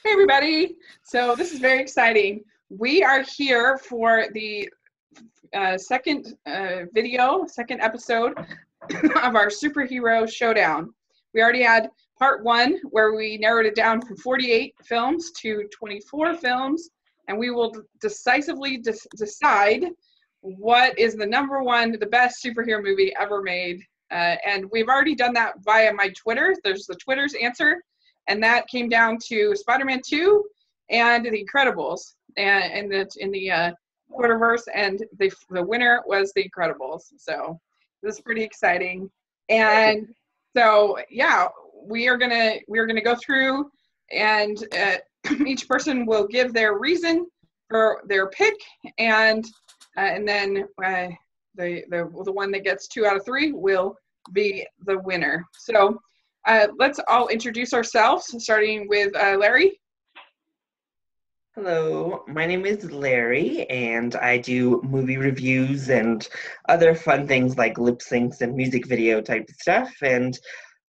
Hey, everybody. So this is very exciting. We are here for the second second episode of our Superhero Showdown. We already had part one where we narrowed it down from 48 films to 24 films, and we will decisively decide what is the number one, the best superhero movie ever made. And we've already done that via my Twitter. There's the Twitter's answer. And that came down to SpiderMan 2 and The Incredibles, and in the Twitterverse, and the winner was The Incredibles. So this is pretty exciting. And so yeah, we are gonna go through, and each person will give their reason for their pick, and then the one that gets 2 out of 3 will be the winner. So. Let's all introduce ourselves, starting with Larry. Hello, my name is Larry, and I do movie reviews and other fun things like lip syncs and music video type stuff, and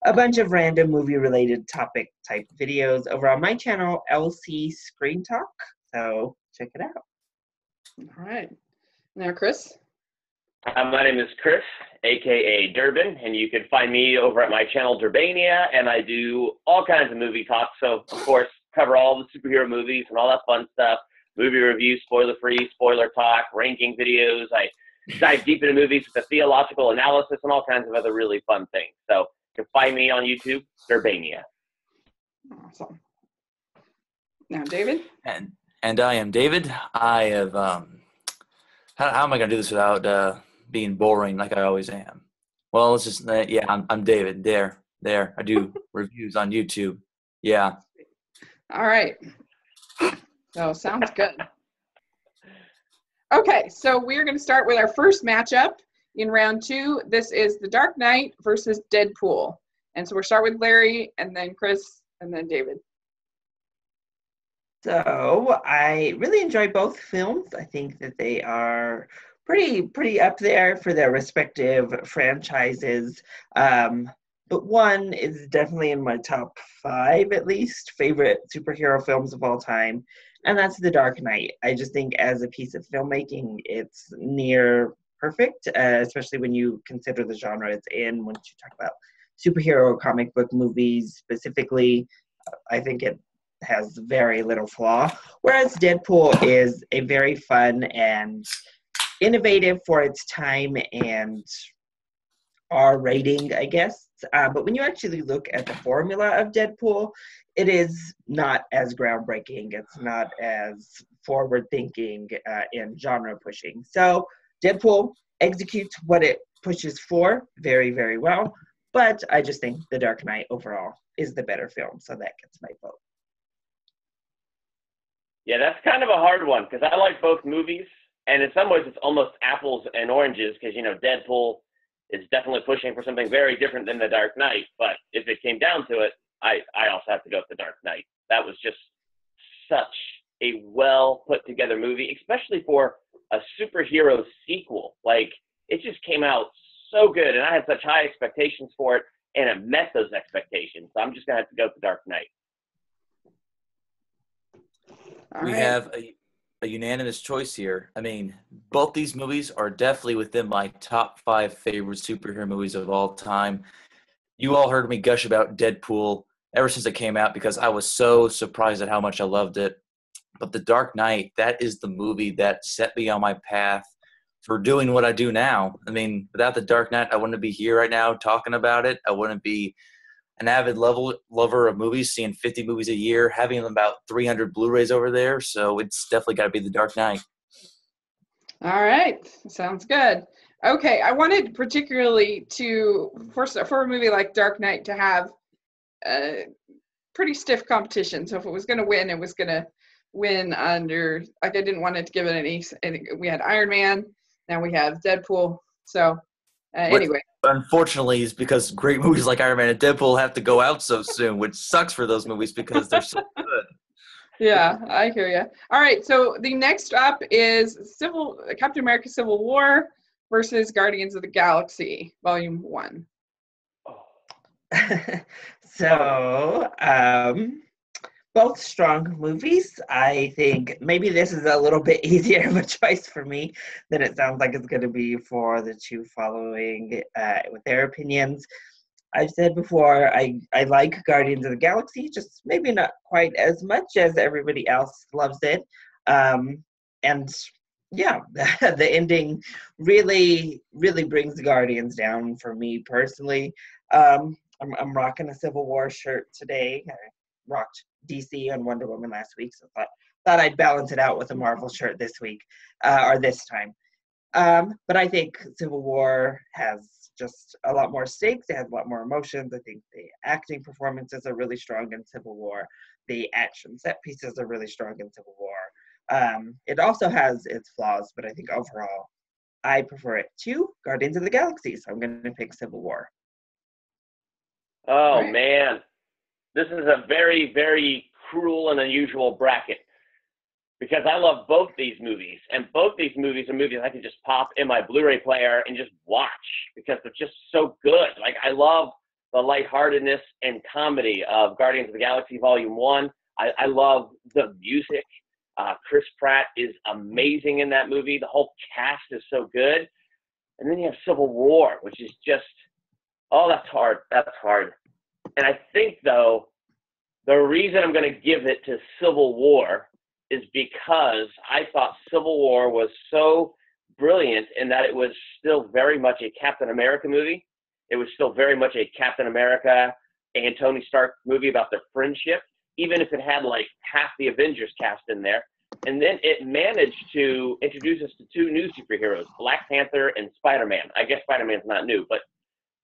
a bunch of random movie-related topic type videos over on my channel, LC Screen Talk, so check it out. All right. Now, Chris. My name is Chris, aka Durbin, and you can find me over at my channel Durbania, and I do all kinds of movie talk. So, of course, cover all the superhero movies and all that fun stuff. Movie reviews, spoiler-free, spoiler talk, ranking videos. I dive deep into movies with a theological analysis and all kinds of other really fun things. So, you can find me on YouTube, Durbania. Awesome. Now, David. And I am David. I have how am I going to do this without being boring like I always am? Well, let's just I'm David. There. I do reviews on YouTube. Yeah. All right. So sounds good. Okay, so we're going to start with our first matchup in round 2. This is The Dark Knight versus Deadpool. And so we'll start with Larry, and then Chris, and then David. So I really enjoy both films. I think that they are pretty up there for their respective franchises. But one is definitely in my top 5, at least, favorite superhero films of all time, and that's The Dark Knight. I just think as a piece of filmmaking, it's near perfect, especially when you consider the genre it's in. When you talk about superhero comic book movies specifically, I think it has very little flaw, whereas Deadpool is a very fun and innovative for its time and R rating, I guess. But when you actually look at the formula of Deadpool, it is not as groundbreaking. It's not as forward-thinking and genre-pushing. So Deadpool executes what it pushes for very, very well. But I just think The Dark Knight overall is the better film, so that gets my vote. Yeah, that's kind of a hard one because I like both movies, and in some ways it's almost apples and oranges because, Deadpool is definitely pushing for something very different than The Dark Knight, but if it came down to it, I also have to go with The Dark Knight. That was just such a well put together movie, especially for a superhero sequel. Like, it just came out so good, and I had such high expectations for it, and it met those expectations. So I'm just going to have to go with The Dark Knight. We have a unanimous choice here. I mean, both these movies are definitely within my top 5 favorite superhero movies of all time. You all heard me gush about Deadpool ever since it came out because I was so surprised at how much I loved it. But The Dark Knight, that is the movie that set me on my path for doing what I do now. I mean, without The Dark Knight, I wouldn't be here right now talking about it. I wouldn't be an avid lover of movies, seeing 50 movies a year, having about 300 Blu-rays over there. So it's definitely got to be The Dark Knight. All right. Sounds good. Okay. I wanted particularly for a movie like Dark Knight to have pretty stiff competition. So if it was going to win, it was going to win under, I didn't want it to give it any, we had Iron Man, now we have Deadpool. So anyway. Unfortunately, is because great movies like Iron Man and Deadpool have to go out so soon, which sucks for those movies because they're so good. Yeah, I hear you. All right, so the next up is Captain America Civil War versus Guardians of the Galaxy, Volume 1. So, both strong movies. I think maybe this is a little bit easier of a choice for me than it sounds like it's going to be for the two following with their opinions. I've said before, I like Guardians of the Galaxy, just maybe not quite as much as everybody else loves it. And yeah, the ending really, really brings the Guardians down for me personally. I'm rocking a Civil War shirt today. I rocked DC and Wonder Woman last week, so thought I'd balance it out with a Marvel shirt this week, or this time. But I think Civil War has just a lot more stakes. It has a lot more emotions. I think the acting performances are really strong in Civil War. The action set pieces are really strong in Civil War. It also has its flaws, but I think overall, I prefer it to Guardians of the Galaxy, so I'm going to pick Civil War. Oh, man. This is a very, very cruel and unusual bracket because I love both these movies, and both these movies are movies I can just pop in my Blu-ray player and just watch because they're just so good. Like, I love the lightheartedness and comedy of Guardians of the Galaxy Volume 1. I love the music. Chris Pratt is amazing in that movie. The whole cast is so good. And then you have Civil War, which is just, oh, that's hard. That's hard. And I think, though, the reason I'm going to give it to Civil War is because I thought Civil War was so brilliant in that it was still very much a Captain America movie. It was still very much a Captain America and Tony Stark movie about their friendship, even if it had like half the Avengers cast in there. And then it managed to introduce us to two new superheroes, Black Panther and Spider-Man. I guess Spider-Man's not new, but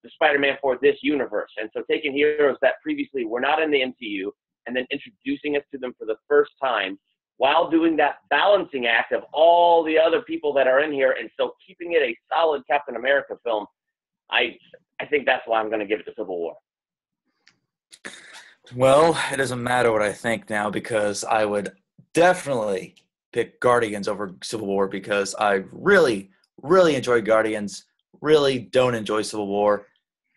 the Spider-Man for this universe. And so taking heroes that previously were not in the MCU and then introducing us to them for the first time while doing that balancing act of all the other people that are in here and still keeping it a solid Captain America film, I think that's why I'm going to give it to Civil War. Well, it doesn't matter what I think now because I would definitely pick Guardians over Civil War because I really, really enjoy Guardians, really don't enjoy Civil War.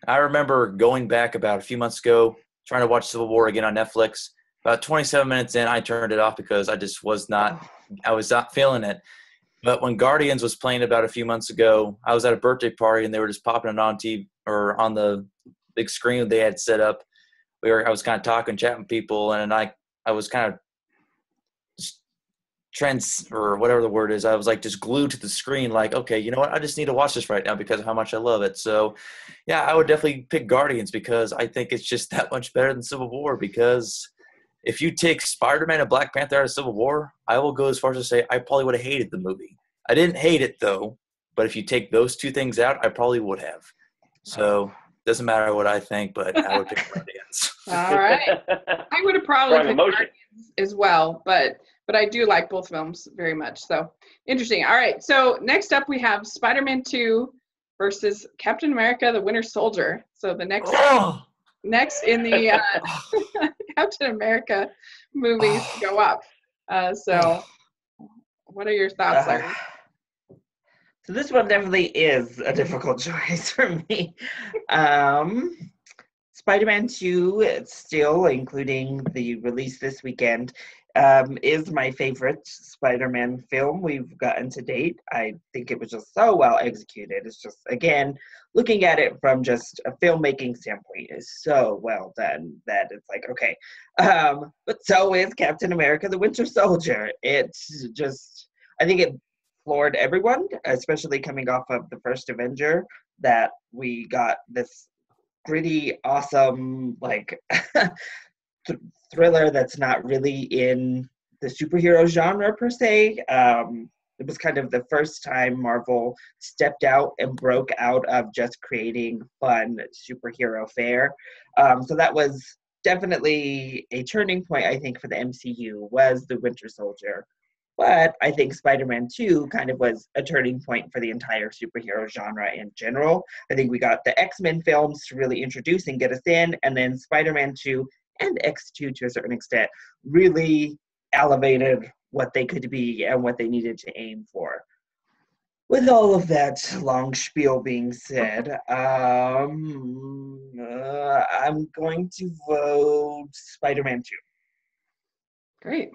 I remember going back about a few months ago, trying to watch Civil War again on Netflix. About 27 minutes in, I turned it off because I was not feeling it. But when Guardians was playing about a few months ago, I was at a birthday party and they were just popping it on TV or on the big screen they had set up. I was kind of talking, chatting with people, and I was kind of or whatever the word is. I was like just glued to the screen, like, okay, you know what? I just need to watch this right now because of how much I love it. So, yeah, I would definitely pick Guardians because I think it's just that much better than Civil War. Because if you take Spider-Man and Black Panther out of Civil War, I will go as far as to say I probably would have hated the movie. I didn't hate it though, but if you take those two things out, I probably would have. So. Doesn't matter what I think, but I would pick Guardians. All right. I would have probably picked Guardians as well, but I do like both films very much. So interesting. All right. So next up we have Spider-Man 2 versus Captain America: The Winter Soldier. So the next in the Captain America movies go up. So what are your thoughts, Larry? So this one definitely is a difficult choice for me. Spider-Man 2, it's still, including the release this weekend, is my favorite Spider-Man film we've gotten to date. I think it was just so well executed. It's just, again, looking at it from just a filmmaking standpoint is so well done that it's like, okay. But so is Captain America: The Winter Soldier. It's just, I think it floored everyone, especially coming off of the first Avenger, that we got this gritty, awesome, like thriller that's not really in the superhero genre per se. It was kind of the first time Marvel stepped out and broke out of just creating fun superhero fare. So that was definitely a turning point, I think, for the MCU, was the Winter Soldier. But I think Spider-Man 2 kind of was a turning point for the entire superhero genre in general. I think we got the XMen films to really introduce and get us in, and then Spider-Man 2 and X2 to a certain extent really elevated what they could be and what they needed to aim for. With all of that long spiel being said, I'm going to vote Spider-Man 2. Great.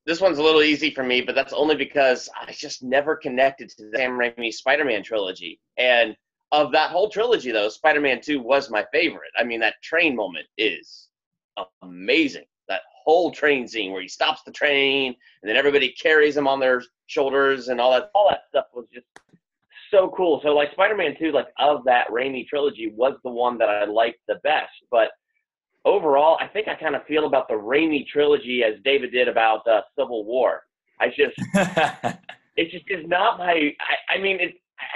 This one's a little easy for me, but that's only because I just never connected to the Sam Raimi Spider-Man trilogy. And of that whole trilogy, though, Spider-Man 2 was my favorite. I mean, that train moment is amazing. That whole train scene where he stops the train and then everybody carries him on their shoulders and all that stuff was just so cool. So, like, Spider-Man 2, like, of that Raimi trilogy was the one that I liked the best. But overall, I think I kind of feel about the Raimi trilogy as David did about Civil War. It just is not my. I mean,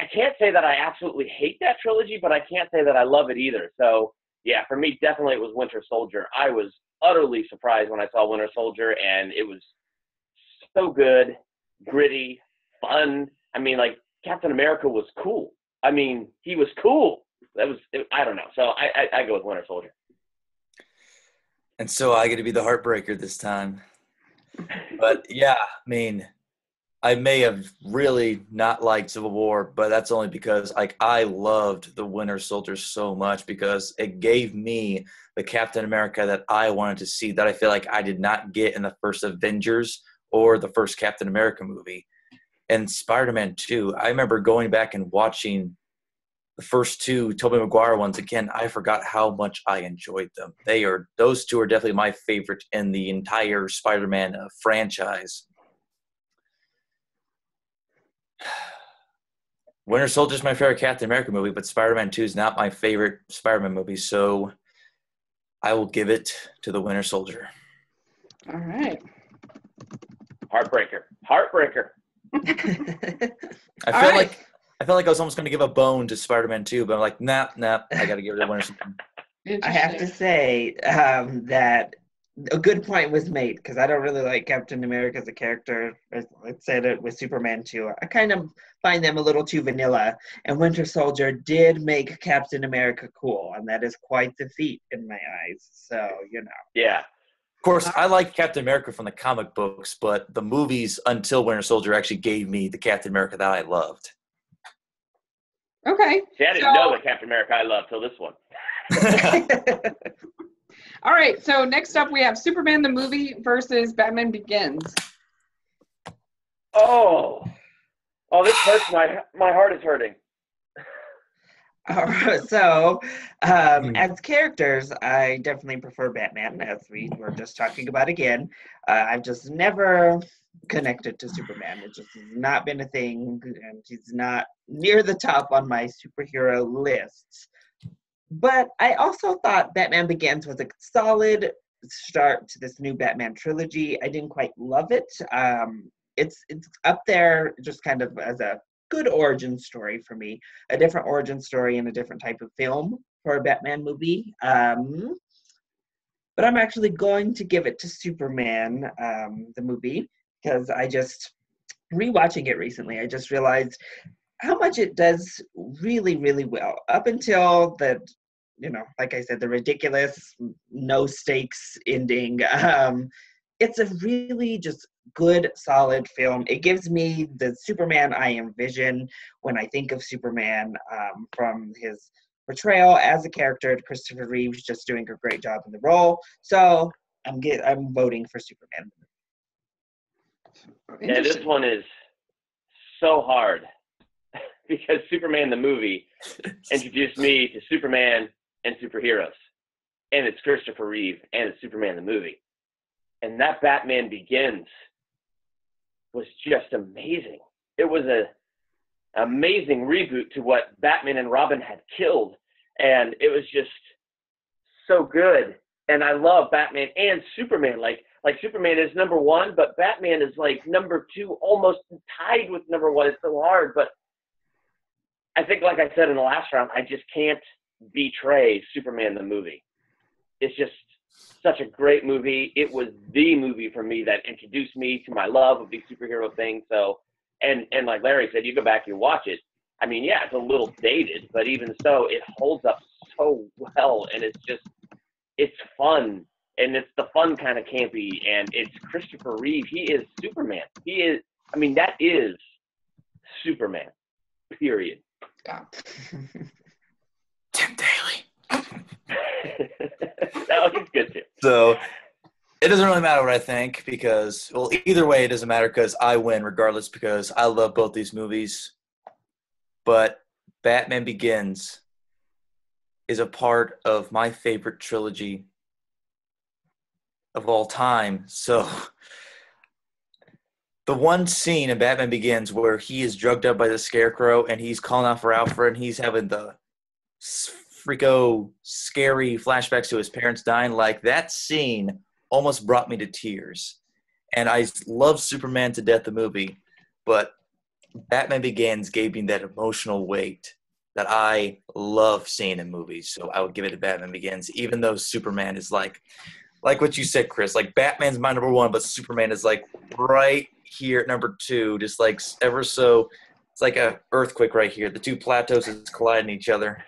I can't say that I absolutely hate that trilogy, but I can't say that I love it either. So yeah, for me, definitely it was Winter Soldier. I was utterly surprised when I saw Winter Soldier, and it was so good, gritty, fun. I mean, like, Captain America was cool. I mean, he was cool. I don't know. So I go with Winter Soldier. And so I get to be the heartbreaker this time. But yeah, I mean, I may have really not liked Civil War, but that's only because, like, I loved the Winter Soldier so much because it gave me the Captain America that I wanted to see, that I feel like I did not get in the first Avengers or the first Captain America movie. And Spider-Man 2, I remember going back and watching the first two Tobey Maguire ones again. I forgot how much I enjoyed them. Those two are definitely my favorite in the entire Spider-Man franchise. Winter Soldier is my favorite Captain America movie, but Spider-Man 2 is not my favorite Spider-Man movie, so I will give it to the Winter Soldier. All right. Heartbreaker. I felt like I was almost going to give a bone to Spider-Man 2, but I'm like, nah, I got to give it to Winter Soldier. I have to say that a good point was made, because I don't really like Captain America as a character. I said it with Superman 2. I kind of find them a little too vanilla, and Winter Soldier did make Captain America cool, and that is quite the feat in my eyes. So, you know. Yeah. Of course, I like Captain America from the comic books, but the movies until Winter Soldier actually gave me the Captain America that I loved. Okay. See, I didn't know the Captain America I loved till this one. All right. So next up, we have Superman the movie versus Batman Begins. Oh, this hurts. My heart is hurting. So, as characters, I definitely prefer Batman, as we were just talking about again. I've just never connected to Superman. It just has not been a thing, and he's not near the top on my superhero lists. But I also thought Batman Begins was a solid start to this new Batman trilogy. I didn't quite love it. It's up there just kind of as a good origin story for me, a different origin story and a different type of film for a Batman movie. But I'm actually going to give it to Superman, the movie, because I just, rewatching it recently, I just realized how much it does really, really well. Up until the, like I said, the ridiculous, no stakes ending. It's a really just good, solid film. It gives me the Superman I envision when I think of Superman, from his portrayal as a character. Christopher Reeve's just doing a great job in the role. So I'm voting for Superman. Yeah, this one is so hard because Superman the movie introduced me to Superman and superheroes. And it's Christopher Reeve and it's Superman the movie. And that Batman Begins was just amazing. It was an amazing reboot to what Batman and Robin had killed. And it was just so good. And I love Batman and Superman. Like Superman is number one, but Batman is like number two, almost tied with number one. It's so hard. But I think, like I said in the last round, I just can't betray Superman the movie. It's just such a great movie. It was the movie for me that introduced me to my love of these superhero things. So, and like Larry said, you go back and watch it. I mean, yeah, it's a little dated, but even so, it holds up so well, and it's fun, and it's the fun kind of campy, and it's Christopher Reeve. He is Superman. That is Superman, period. Yeah. Tim Daly. That was good too. So, It doesn't really matter what I think because, well, either way, it doesn't matter because I win regardless because I love both these movies. But Batman Begins is a part of my favorite trilogy of all time. So the one scene in Batman Begins where he is drugged up by the Scarecrow and he's calling out for Alfred and he's having the freako scary flashbacks to his parents dying, like that scene almost brought me to tears. And I love Superman to death, the movie, but Batman Begins gave me that emotional weight that I love seeing in movies. So I would give it to Batman Begins, even though Superman is like what you said, Chris, like Batman's my number one, but Superman is like right here at number two, just like ever so, it's like a earthquake right here. The two plateaus is colliding each other.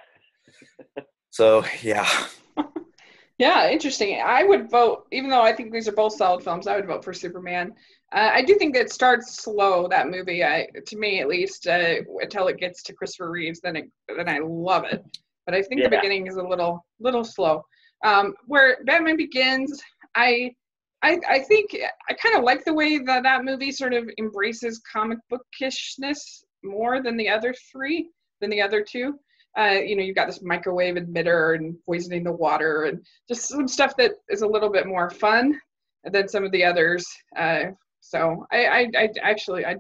So, yeah. Yeah, interesting. I would vote, even though I think these are both solid films, I would vote for Superman. I do think it starts slow, that movie, to me at least, until it gets to Christopher Reeves, then I love it. But I think the beginning is a little slow. Where Batman Begins, I think I kind of like the way that movie sort of embraces comic bookishness more than the other two. You've got this microwave emitter and poisoning the water and just some stuff that is a little bit more fun than some of the others. So I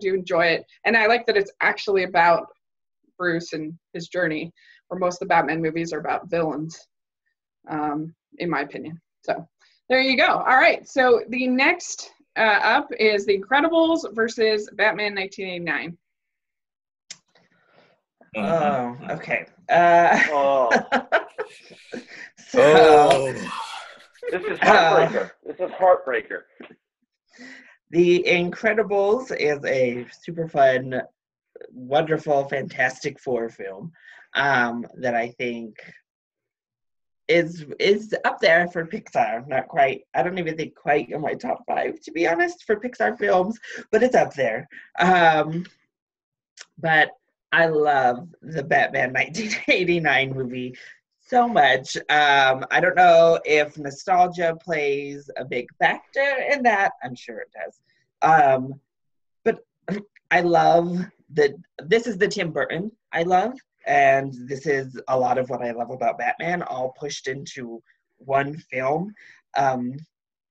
do enjoy it. And I like that it's actually about Bruce and his journey, where most of the Batman movies are about villains, in my opinion. So there you go. All right. So the next up is The Incredibles versus Batman 1989. Oh, okay. This is heartbreaker. This is heartbreaker. The Incredibles is a super fun, wonderful, Fantastic Four film that I think is up there for Pixar. Not quite. I don't even think quite in my top 5, to be honest, for Pixar films, but it's up there. But I love the Batman 1989 movie so much. I don't know if nostalgia plays a big factor in that. I'm sure it does. But I love that this is the Tim Burton I love, and this is a lot of what I love about Batman, all pushed into one film.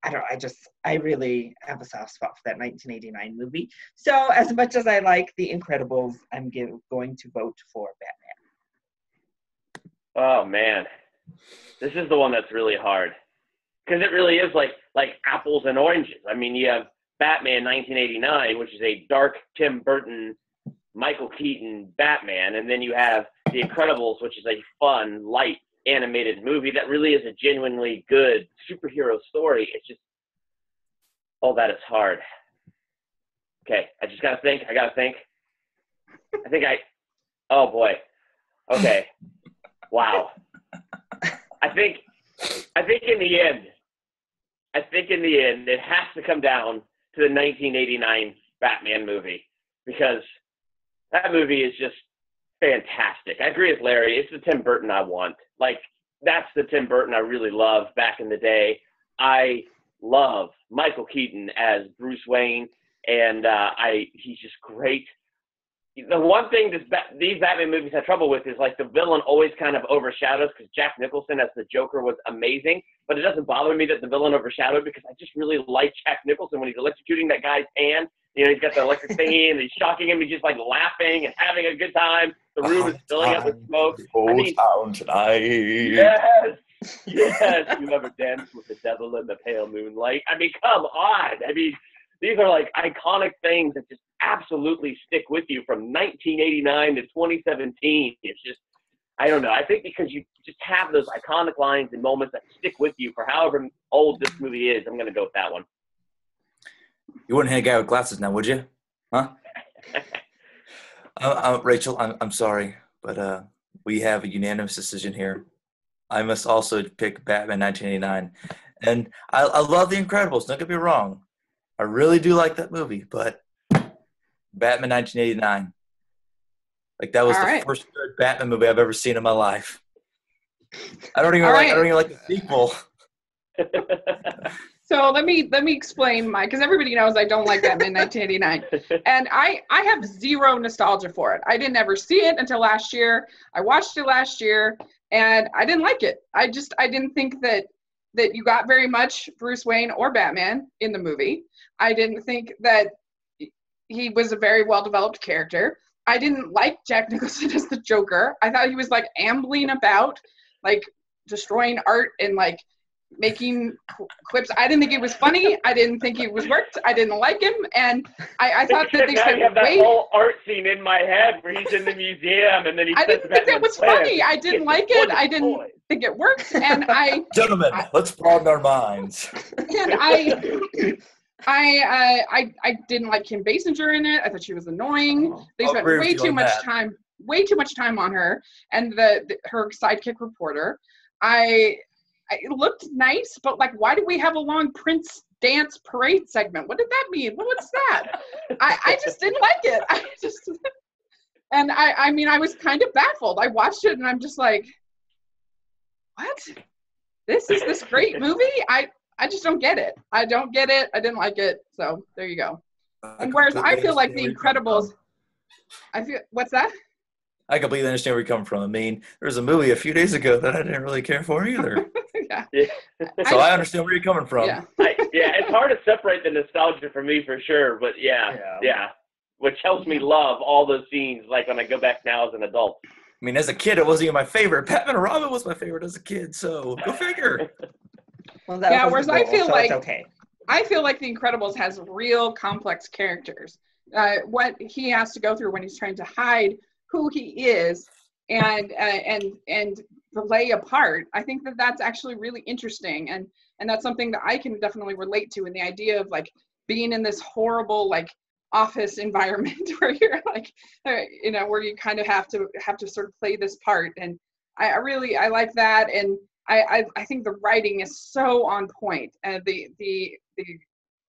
I really have a soft spot for that 1989 movie. So as much as I like The Incredibles, I'm going to vote for Batman. Oh man, this is the one that's really hard because it really is like apples and oranges. I mean, you have Batman 1989, which is a dark Tim Burton, Michael Keaton Batman, and then you have The Incredibles, which is a fun, light animated movie that really is a genuinely good superhero story. It's just, all that is hard. Okay, I just gotta think. Oh boy. Okay. Wow. I think in the end, it has to come down to the 1989 Batman movie, because that movie is just fantastic. I agree with Larry. It's the Tim Burton I want. Like, that's the Tim Burton I really loved back in the day. I love Michael Keaton as Bruce Wayne, and he's just great. The one thing these Batman movies have trouble with is, like, the villain always kind of overshadows, because Jack Nicholson as the Joker was amazing, but it doesn't bother me that the villain overshadowed, because I just really like Jack Nicholson when he's electrocuting that guy's hand. You know, he's got the electric thingy, and he's shocking him. He's just, like, laughing and having a good time. The room is filling up with smoke. Town tonight. Yes, you ever danced with the devil in the pale moonlight? I mean, come on. I mean, these are like iconic things that just absolutely stick with you from 1989 to 2017. It's just, I don't know. I think because you just have those iconic lines and moments that stick with you for however old this movie is, I'm going to go with that one. You wouldn't hit a guy with glasses now, would you? Huh? Rachel, I'm sorry, but we have a unanimous decision here. I must also pick Batman 1989. And I love The Incredibles, don't get me wrong. I really do like that movie, but Batman 1989. Like, that was first good Batman movie I've ever seen in my life. I don't even like the sequel. So let me explain because everybody knows I don't like Batman 1989, and I have zero nostalgia for it. I didn't ever see it until last year. I watched it last year, and I didn't like it. I didn't think that you got very much Bruce Wayne or Batman in the movie. I didn't think that he was a very well-developed character. I didn't like Jack Nicholson as the Joker. I thought he was like ambling about, like destroying art and like making clips. I didn't think it was funny. I didn't think it was worked. I didn't like him, and I thought that they spent have that whole art scene in my head where he's in the museum and then he. I didn't think that was funny. I didn't like it. I didn't think it worked, and Gentlemen, let's broaden our minds. And I didn't like Kim Basinger in it. I thought she was annoying. They spent way too much time on her and her sidekick reporter. It looked nice, but like, why do we have a long Prince dance parade segment? What did that mean? What's that? I just didn't like it. I mean, I was kind of baffled. I watched it and I'm just like, what? This is this great movie? I just don't get it. I don't get it. I didn't like it. So there you go. And whereas I feel like The Incredibles, what's that? I completely understand where you come from. I mean, there was a movie a few days ago that I didn't really care for either. Yeah. So I understand where you're coming from. Yeah. It's hard to separate the nostalgia for me for sure, but yeah. Which helps me love all those scenes, like when I go back now as an adult. I mean, as a kid, it wasn't even my favorite. Batman and Robin was my favorite as a kid, so go figure. Well, whereas I feel like okay. I feel like The Incredibles has real complex characters. What he has to go through when he's trying to hide who he is and play a part. I think that that's actually really interesting, and that's something that I can definitely relate to, in the idea of like being in this horrible like office environment where you're like, where you kind of have to sort of play this part. And I like that, and I think the writing is so on point. The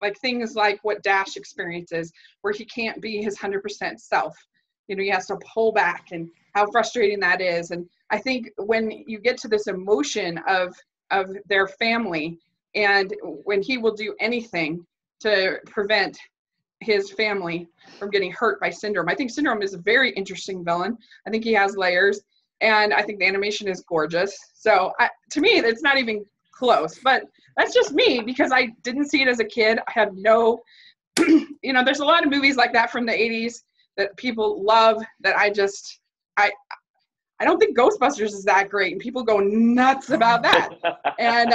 like things like what Dash experiences, where he can't be his 100% self. He has to pull back, and how frustrating that is. And I think when you get to this emotion of their family, and when he will do anything to prevent his family from getting hurt by Syndrome. I think Syndrome is a very interesting villain. I think he has layers, and I think the animation is gorgeous. So to me, it's not even close, but that's just me because I didn't see it as a kid. I have no, there's a lot of movies like that from the 80s that people love that I don't think Ghostbusters is that great, and people go nuts about that. And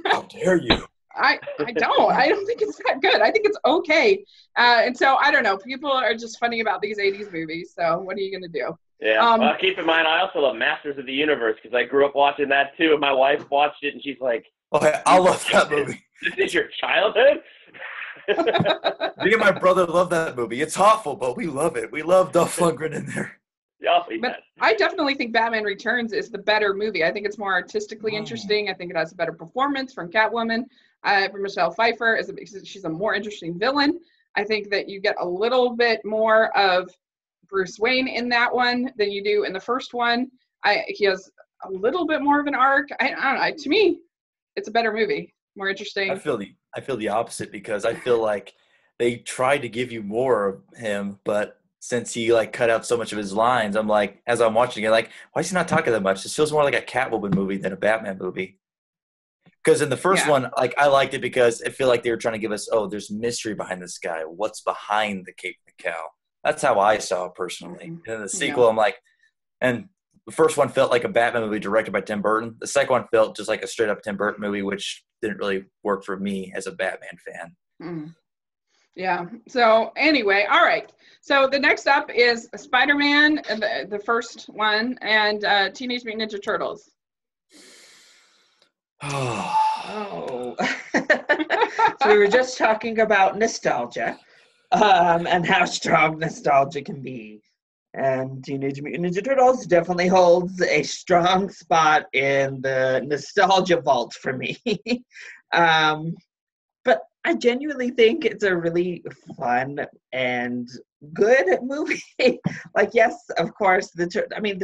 how dare you? I don't think it's that good. I think it's okay. And so I don't know. People are just funny about these 80s movies. So what are you going to do? Yeah. Well, keep in mind, I also love Masters of the Universe because I grew up watching that too. And my wife watched it, and she's like, "Oh, I love that movie. This is your childhood." Me and my brother love that movie. It's awful, but we love it. We love Dolph Lundgren in there. But I definitely think Batman Returns is the better movie. I think it's more artistically interesting. I think it has a better performance from Catwoman, from Michelle Pfeiffer. She's a more interesting villain. I think that you get a little bit more of Bruce Wayne in that one than you do in the first one. He has a little bit more of an arc. I don't know. To me, it's a better movie, more interesting. I feel the opposite because I feel like they tried to give you more of him, but since he like cut out so much of his lines, I'm like, as I'm watching it, like, why is he not talking that much? This feels more like a Catwoman movie than a Batman movie. Because in the first one, like, I liked it because I feel like they were trying to give us, there's mystery behind this guy. What's behind the cape and the cowl? That's how I saw it personally. And in the sequel, I'm like, and the first one felt like a Batman movie directed by Tim Burton. The second one felt just like a straight up Tim Burton movie, which didn't really work for me as a Batman fan. Mm. Yeah. So anyway, all right. So the next up is Spider-Man, the first one, and Teenage Mutant Ninja Turtles. Oh. So we were just talking about nostalgia and how strong nostalgia can be. And Teenage Mutant Ninja Turtles definitely holds a strong spot in the nostalgia vault for me. But I genuinely think it's a really fun and good movie. Like, yes, of course, the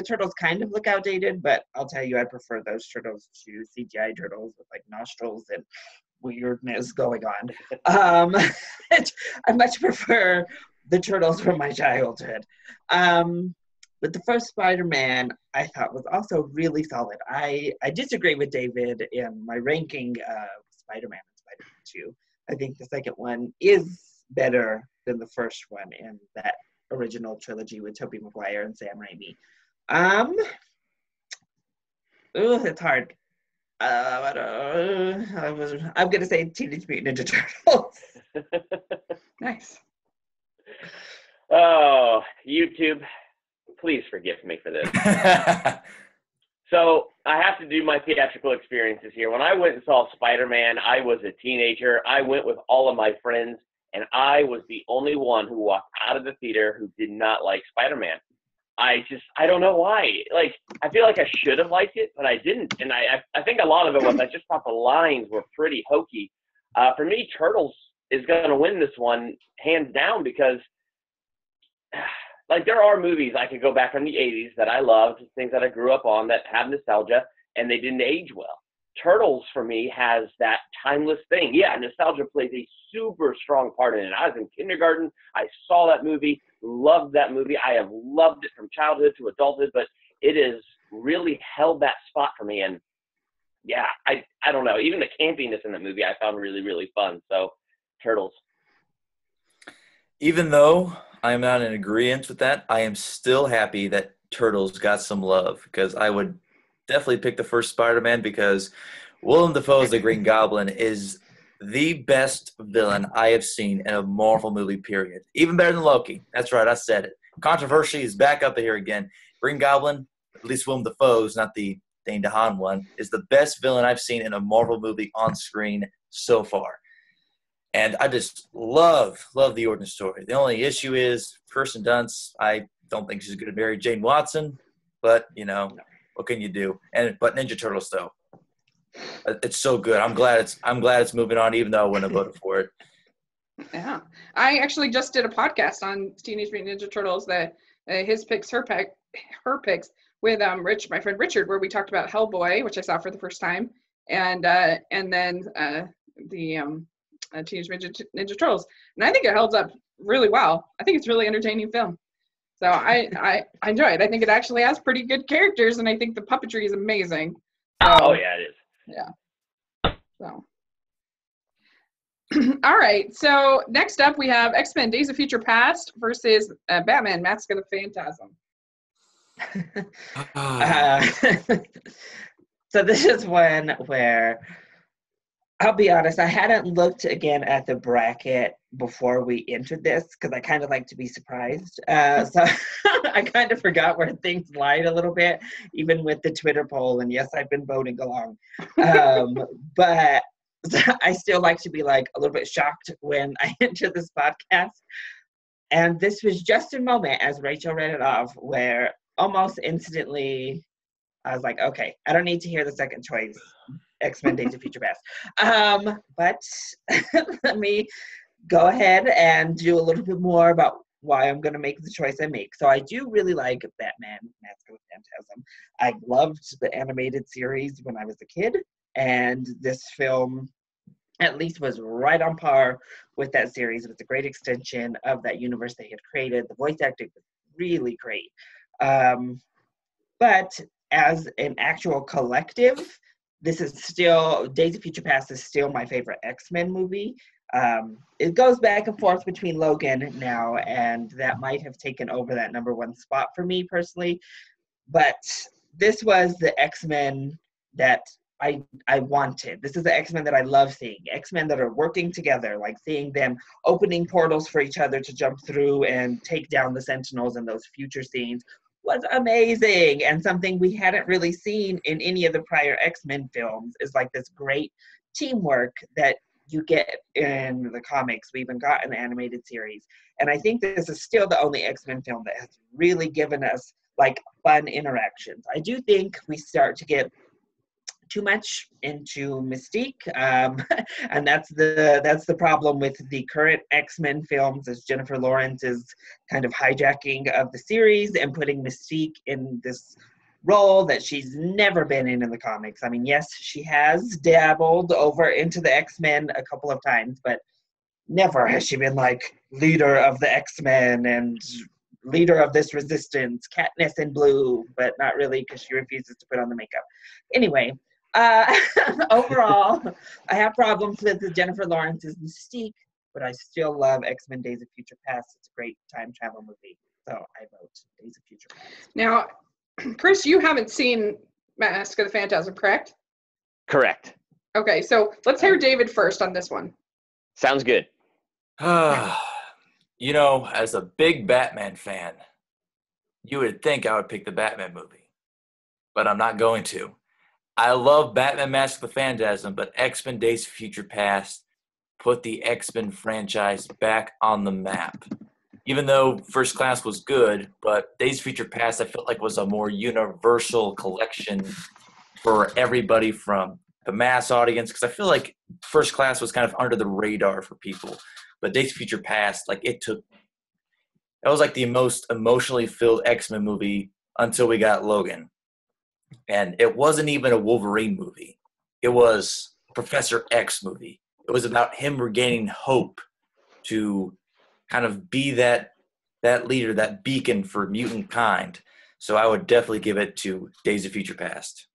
turtles kind of look outdated, but I'll tell you, I prefer those turtles to CGI turtles with like nostrils and weirdness going on. I much prefer the Turtles from my childhood. But the first Spider-Man I thought was also really solid. I disagree with David in my ranking of Spider-Man and Spider-Man 2. I think the second one is better than the first one in that original trilogy with Tobey Maguire and Sam Raimi. It's hard. I'm going to say Teenage Mutant Ninja Turtles. Nice. Oh, YouTube, please forgive me for this. So I have to do my theatrical experiences here. When I went and saw Spider-Man, I was a teenager. I went with all of my friends, and I was the only one who walked out of the theater who did not like Spider-Man. I don't know why. Like, I feel like I should have liked it, but I didn't. And I think a lot of it was I just thought the lines were pretty hokey. For me, Turtles is going to win this one hands down because, like, there are movies I could go back from the 80s that I loved, things that I grew up on that have nostalgia, and they didn't age well. Turtles, for me, has that timeless thing. Yeah, nostalgia plays a super strong part in it. I was in kindergarten. I saw that movie, loved that movie. I have loved it from childhood to adulthood, but it has really held that spot for me. And, yeah, I don't know. Even the campiness in the movie I found really, really fun. So, Turtles. Even though I'm not in agreement with that, I am still happy that Turtles got some love because I would definitely pick the first Spider-Man because Willem Dafoe's the Green Goblin is the best villain I have seen in a Marvel movie, period. Even better than Loki. That's right, I said it. Controversy is back up here again. Green Goblin, at least Willem Dafoe's, not the Dane DeHaan one, is the best villain I've seen in a Marvel movie on screen so far. And I just love the origin story. The only issue is Kirsten Dunst. I don't think she's going to marry Jane Watson, but, you know, what can you do? But Ninja Turtles, though, it's so good. I'm glad it's moving on, even though I wouldn't have voted for it. Yeah, I actually just did a podcast on Teenage Mutant Ninja Turtles that his picks, her picks with Rich, my friend Richard, where we talked about Hellboy, which I saw for the first time, and then the Teenage Mutant Ninja Turtles, and I think it holds up really well. I think it's a really entertaining film. So I enjoy it. I think it actually has pretty good characters, and I think the puppetry is amazing. So, oh, yeah, it is. Yeah. So. All right. So next up, we have X-Men Days of Future Past versus Batman Mask of the Phantasm. So this is one where, I'll be honest, I hadn't looked again at the bracket before we entered this because I kind of like to be surprised. So I kind of forgot where things lied a little bit, even with the Twitter poll. And yes, I've been voting along. But I still like to be like a little bit shocked when I enter this podcast. And this was just a moment, as Rachel read it off, where almost instantly I was like, okay, I don't need to hear the second choice. X-Men Days of Future Past. But let me go ahead and do a little bit more about why I'm going to make the choice I make. So I do really like Batman Mask of the Phantasm. I loved the animated series when I was a kid, and this film at least was right on par with that series. It was a great extension of that universe they had created. The voice acting was really great. But as an actual collective, this is still, Days of Future Past is still my favorite X-Men movie. It goes back and forth between Logan now, and that might have taken over that number one spot for me personally. But this was the X-Men that I wanted. This is the X-Men that I love seeing. X-Men that are working together, like seeing them opening portals for each other to jump through and take down the Sentinels in those future scenes was amazing, and something we hadn't really seen in any of the prior X-Men films is like this great teamwork that you get in the comics. We even got an animated series, and I think this is still the only X-Men film that has really given us like fun interactions. I do think we start to get too much into Mystique, and that's the problem with the current X-Men films, is Jennifer Lawrence's kind of hijacking of the series and putting Mystique in this role that she's never been in the comics. I mean, yes, she has dabbled over into the X-Men a couple of times, but never has she been like leader of the X-Men and leader of this resistance, Katniss in blue, but not really because she refuses to put on the makeup. Anyway, overall, I have problems with Jennifer Lawrence's Mystique, but I still love X-Men Days of Future Past. It's a great time travel movie. So I vote Days of Future Past. Now, Chris, you haven't seen Mask of the Phantasm, correct? Correct. Okay, so let's hear David first on this one. Sounds good. You know, as a big Batman fan, you would think I would pick the Batman movie, but I'm not going to. I love Batman Mask of the Phantasm, but X-Men Days of Future Past put the X-Men franchise back on the map. Even though First Class was good, but Days of Future Past I felt like was a more universal collection for everybody from the mass audience, because I feel like First Class was kind of under the radar for people. But Days of Future Past, like that was like the most emotionally filled X-Men movie until we got Logan. And it wasn't even a Wolverine movie. It was Professor X movie. It was about him regaining hope to kind of be that leader, that beacon for mutant kind. So I would definitely give it to Days of Future Past.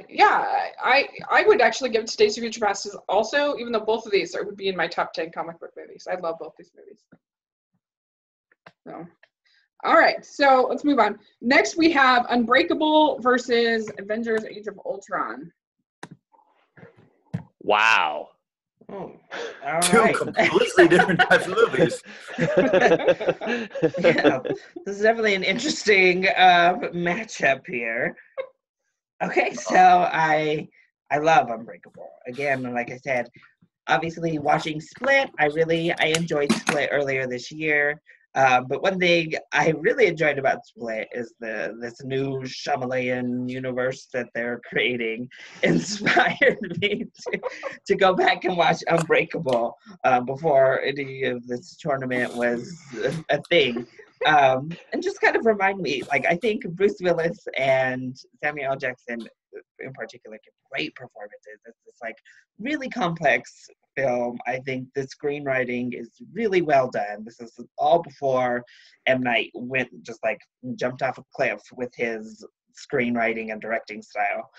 Yeah, I would actually give it to Days of Future Past also, even though both of these would be in my top 10 comic book movies. I love both these movies. So, all right, so let's move on. Next, we have Unbreakable versus Avengers Age of Ultron. Wow. Oh, all Two right. completely different types of movies. Yeah, this is definitely an interesting matchup here. Okay, so I love Unbreakable. Again, like I said, obviously watching Split, I enjoyed Split earlier this year. But one thing I really enjoyed about Split is this new Shyamalan universe that they're creating inspired me to go back and watch Unbreakable before any of this tournament was a thing. And just kind of remind me, like, I think Bruce Willis and Samuel L. Jackson in particular give great performances. It's this like really complex film. I think the screenwriting is really well done. This is all before M. Night jumped off a cliff with his screenwriting and directing style.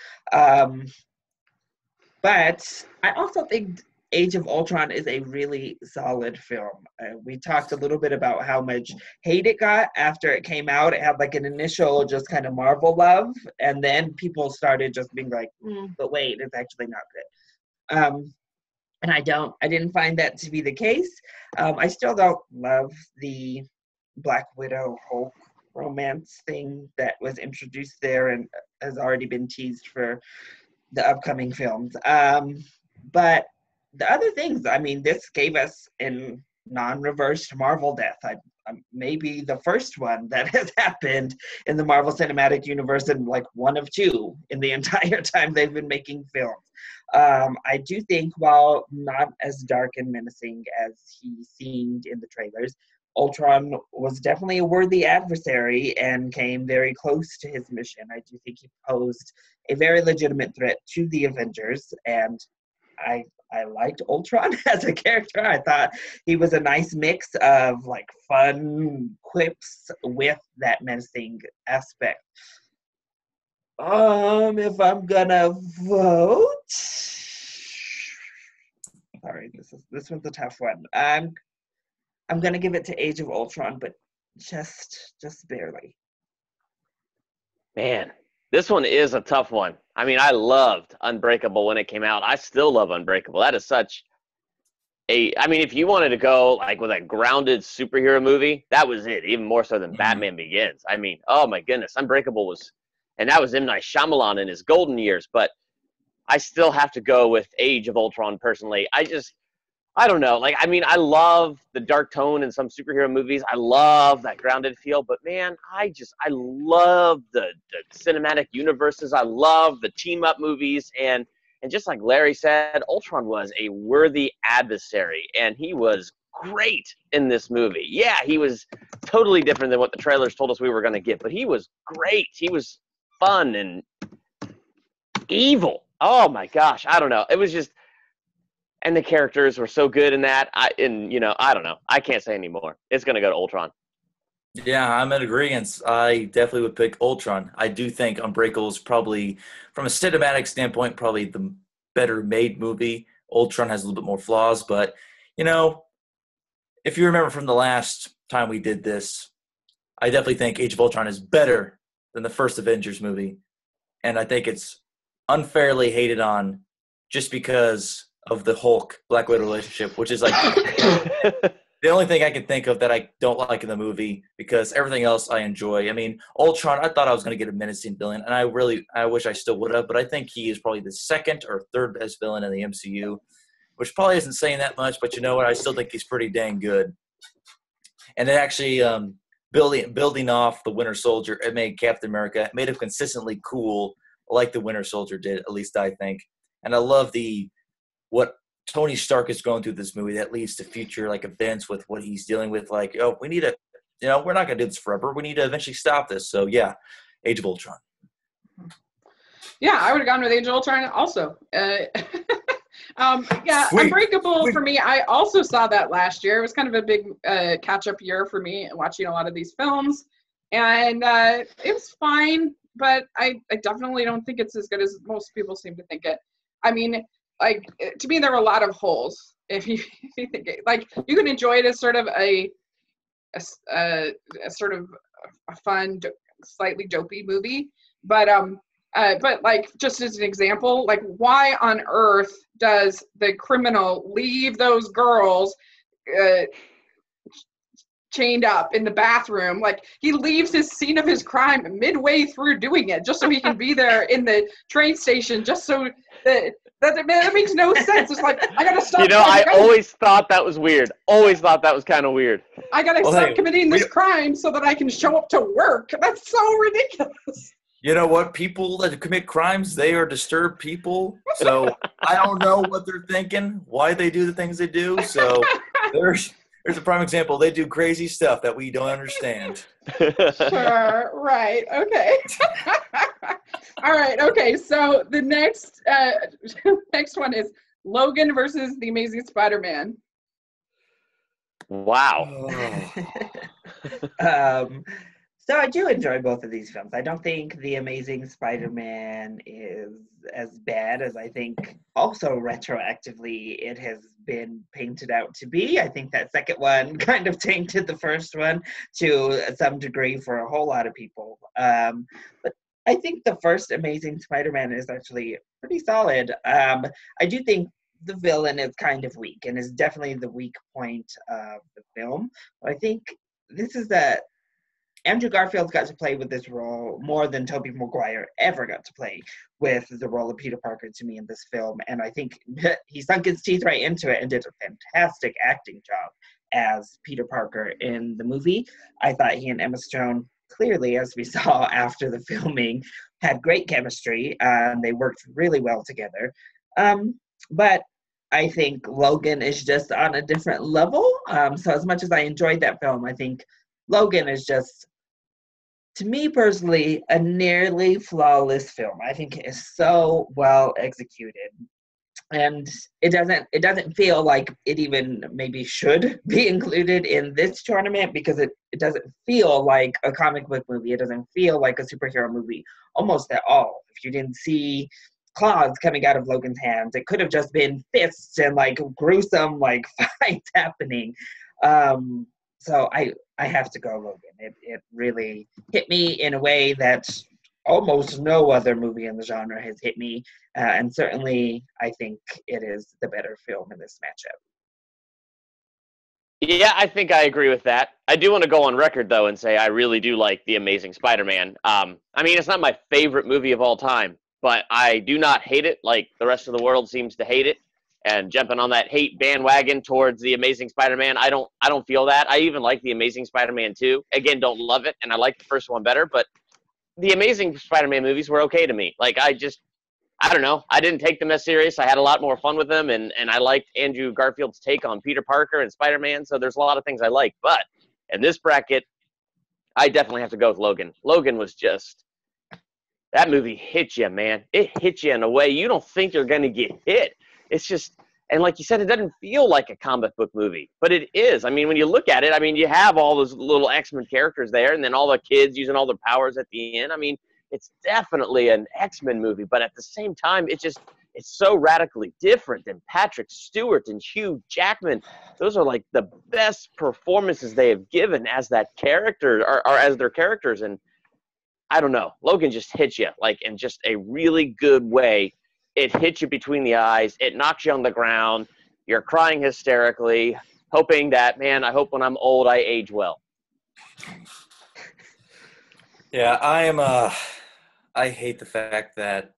But I also think Age of Ultron is a really solid film. We talked a little bit about how much hate it got after it came out. It had like an initial just kind of Marvel love, and then people started just being like, but wait, it's actually not good. And I didn't find that to be the case. I still don't love the Black Widow Hulk romance thing that was introduced there and has already been teased for the upcoming films. But the other things, I mean, this gave us in non-reversed Marvel death. Maybe the first one that has happened in the Marvel Cinematic Universe, and like one of two in the entire time they've been making films. I do think, while not as dark and menacing as he seemed in the trailers, Ultron was definitely a worthy adversary and came very close to his mission. I do think he posed a very legitimate threat to the Avengers, and I liked Ultron as a character. I thought he was a nice mix of like fun quips with that menacing aspect. If I'm gonna vote, sorry, this one's a tough one. I'm gonna give it to Age of Ultron, but just barely. Man, this one is a tough one. I mean, I loved Unbreakable when it came out. I still love Unbreakable. That is such I mean, if you wanted to go like with a grounded superhero movie, that was it, even more so than Batman Begins. I mean, oh my goodness, Unbreakable was, and that was M. Night Shyamalan in his golden years, but I still have to go with Age of Ultron personally. I don't know. Like, I mean, I love the dark tone in some superhero movies. I love that grounded feel, but man, I love the cinematic universes. I love the team up movies. And just like Larry said, Ultron was a worthy adversary, and he was great in this movie. Yeah, he was totally different than what the trailers told us we were going to get, but he was great. He was fun and evil. Oh my gosh, I don't know. It was just, and the characters were so good in that. I don't know. I can't say anymore. It's going to go to Ultron. Yeah, I'm in agreement. I definitely would pick Ultron. I do think Unbreakable is probably, from a cinematic standpoint, probably the better made movie. Ultron has a little bit more flaws, but, if you remember from the last time we did this, I definitely think Age of Ultron is better than the first Avengers movie. And I think it's unfairly hated on just because of the Hulk-Black Widow relationship, which is like the only thing I can think of that I don't like in the movie, because everything else I enjoy. I mean, Ultron, I thought I was going to get a menacing villain, and I wish I still would have, but I think he is probably the second or third best villain in the MCU, which probably isn't saying that much, but you know what? I still think he's pretty dang good. And it actually, building off the Winter Soldier, it made Captain America, it made him consistently cool, like the Winter Soldier did, at least I think. And I love what Tony Stark is going through this movie that leads to future events with what he's dealing with. We need to, we're not going to do this forever. We need to eventually stop this. So yeah, Age of Ultron. Yeah, I would have gone with Age of Ultron also. Sweet. Unbreakable for me. I also saw that last year. It was kind of a big catch-up year for me, watching a lot of these films, and it was fine. But I definitely don't think it's as good as most people seem to think it. I mean, to me, there are a lot of holes. If you think it, you can enjoy it as sort of a sort of a fun, slightly dopey movie, but just as an example, why on earth does the criminal leave those girls chained up in the bathroom? He leaves his scene of his crime midway through doing it just so he can be there in the train station, just so that makes no sense. It's I gotta stop. I always thought that was weird. Always thought that was kind of weird. I gotta stop committing this crime so that I can show up to work. That's so ridiculous. You know what? People that commit crimes, they are disturbed people. So I don't know what they're thinking, why they do the things they do. So there's a prime example. They do crazy stuff that we don't understand. Sure. Right. Okay. All right. Okay. So the next one is Logan versus the Amazing Spider-Man. Wow. So I do enjoy both of these films. I don't think The Amazing Spider-Man is as bad as I think also retroactively it has been painted out to be. I think that second one kind of tainted the first one to some degree for a whole lot of people. But I think the first Amazing Spider-Man is actually pretty solid. I do think the villain is kind of weak and is definitely the weak point of the film. But I think this is Andrew Garfield's got to play with this role more than Tobey Maguire ever got to play with the role of Peter Parker to me in this film. And I think he sunk his teeth right into it and did a fantastic acting job as Peter Parker in the movie. I thought he and Emma Stone, clearly, as we saw after the filming, had great chemistry. They worked really well together. But I think Logan is just on a different level. So as much as I enjoyed that film, I think Logan is just, to me personally, a nearly flawless film. I think it is so well executed. And it doesn't feel like it even maybe should be included in this tournament because it doesn't feel like a comic book movie. It doesn't feel like a superhero movie almost at all. If you didn't see claws coming out of Logan's hands, it could have just been fists and gruesome fights happening. So I have to go Logan. It really hit me in a way that almost no other movie in the genre has hit me. And certainly I think it is the better film in this matchup. Yeah, I think I agree with that. I do want to go on record, though, and say I really do like The Amazing Spider-Man. It's not my favorite movie of all time, but I do not hate it like the rest of the world seems to hate it. And jumping on that hate bandwagon towards The Amazing Spider-Man, I don't feel that. I even like The Amazing Spider-Man 2. Again, don't love it, and I like the first one better, but The Amazing Spider-Man movies were okay to me. I I don't know. I didn't take them as serious. I had a lot more fun with them, and I liked Andrew Garfield's take on Peter Parker and Spider-Man, so there's a lot of things I like. But in this bracket, I definitely have to go with Logan. Logan was just – that movie hit you, man. It hit you in a way you don't think you're going to get hit. It's just – and like you said, it doesn't feel like a comic book movie, but it is. I mean, when you look at it, I mean, you have all those little X-Men characters there, and then all the kids using all their powers at the end. I mean – it's definitely an X-Men movie, but at the same time, it's so radically different than Patrick Stewart and Hugh Jackman. Those are like the best performances they have given as that character or as their characters. And I don't know, Logan just hits you like in just a really good way. It hits you between the eyes. It knocks you on the ground. You're crying hysterically, hoping that, man, I hope when I'm old, I age well. Yeah, I hate the fact that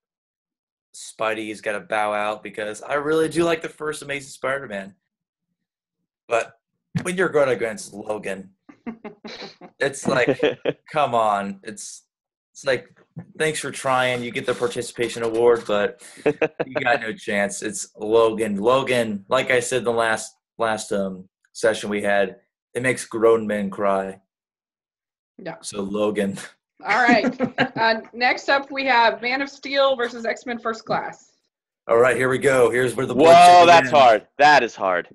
Spidey's got to bow out because I really do like the first Amazing Spider-Man. But when you're going against Logan, it's like, come on. It's like, thanks for trying. You get the participation award, but you got no chance. It's Logan. Logan, like I said in the last session we had, it makes grown men cry. Yeah. So Logan. All right. Next up, we have Man of Steel versus X-Men First Class. All right, here we go. Here's where the bloodshed begins. That's hard. That is hard.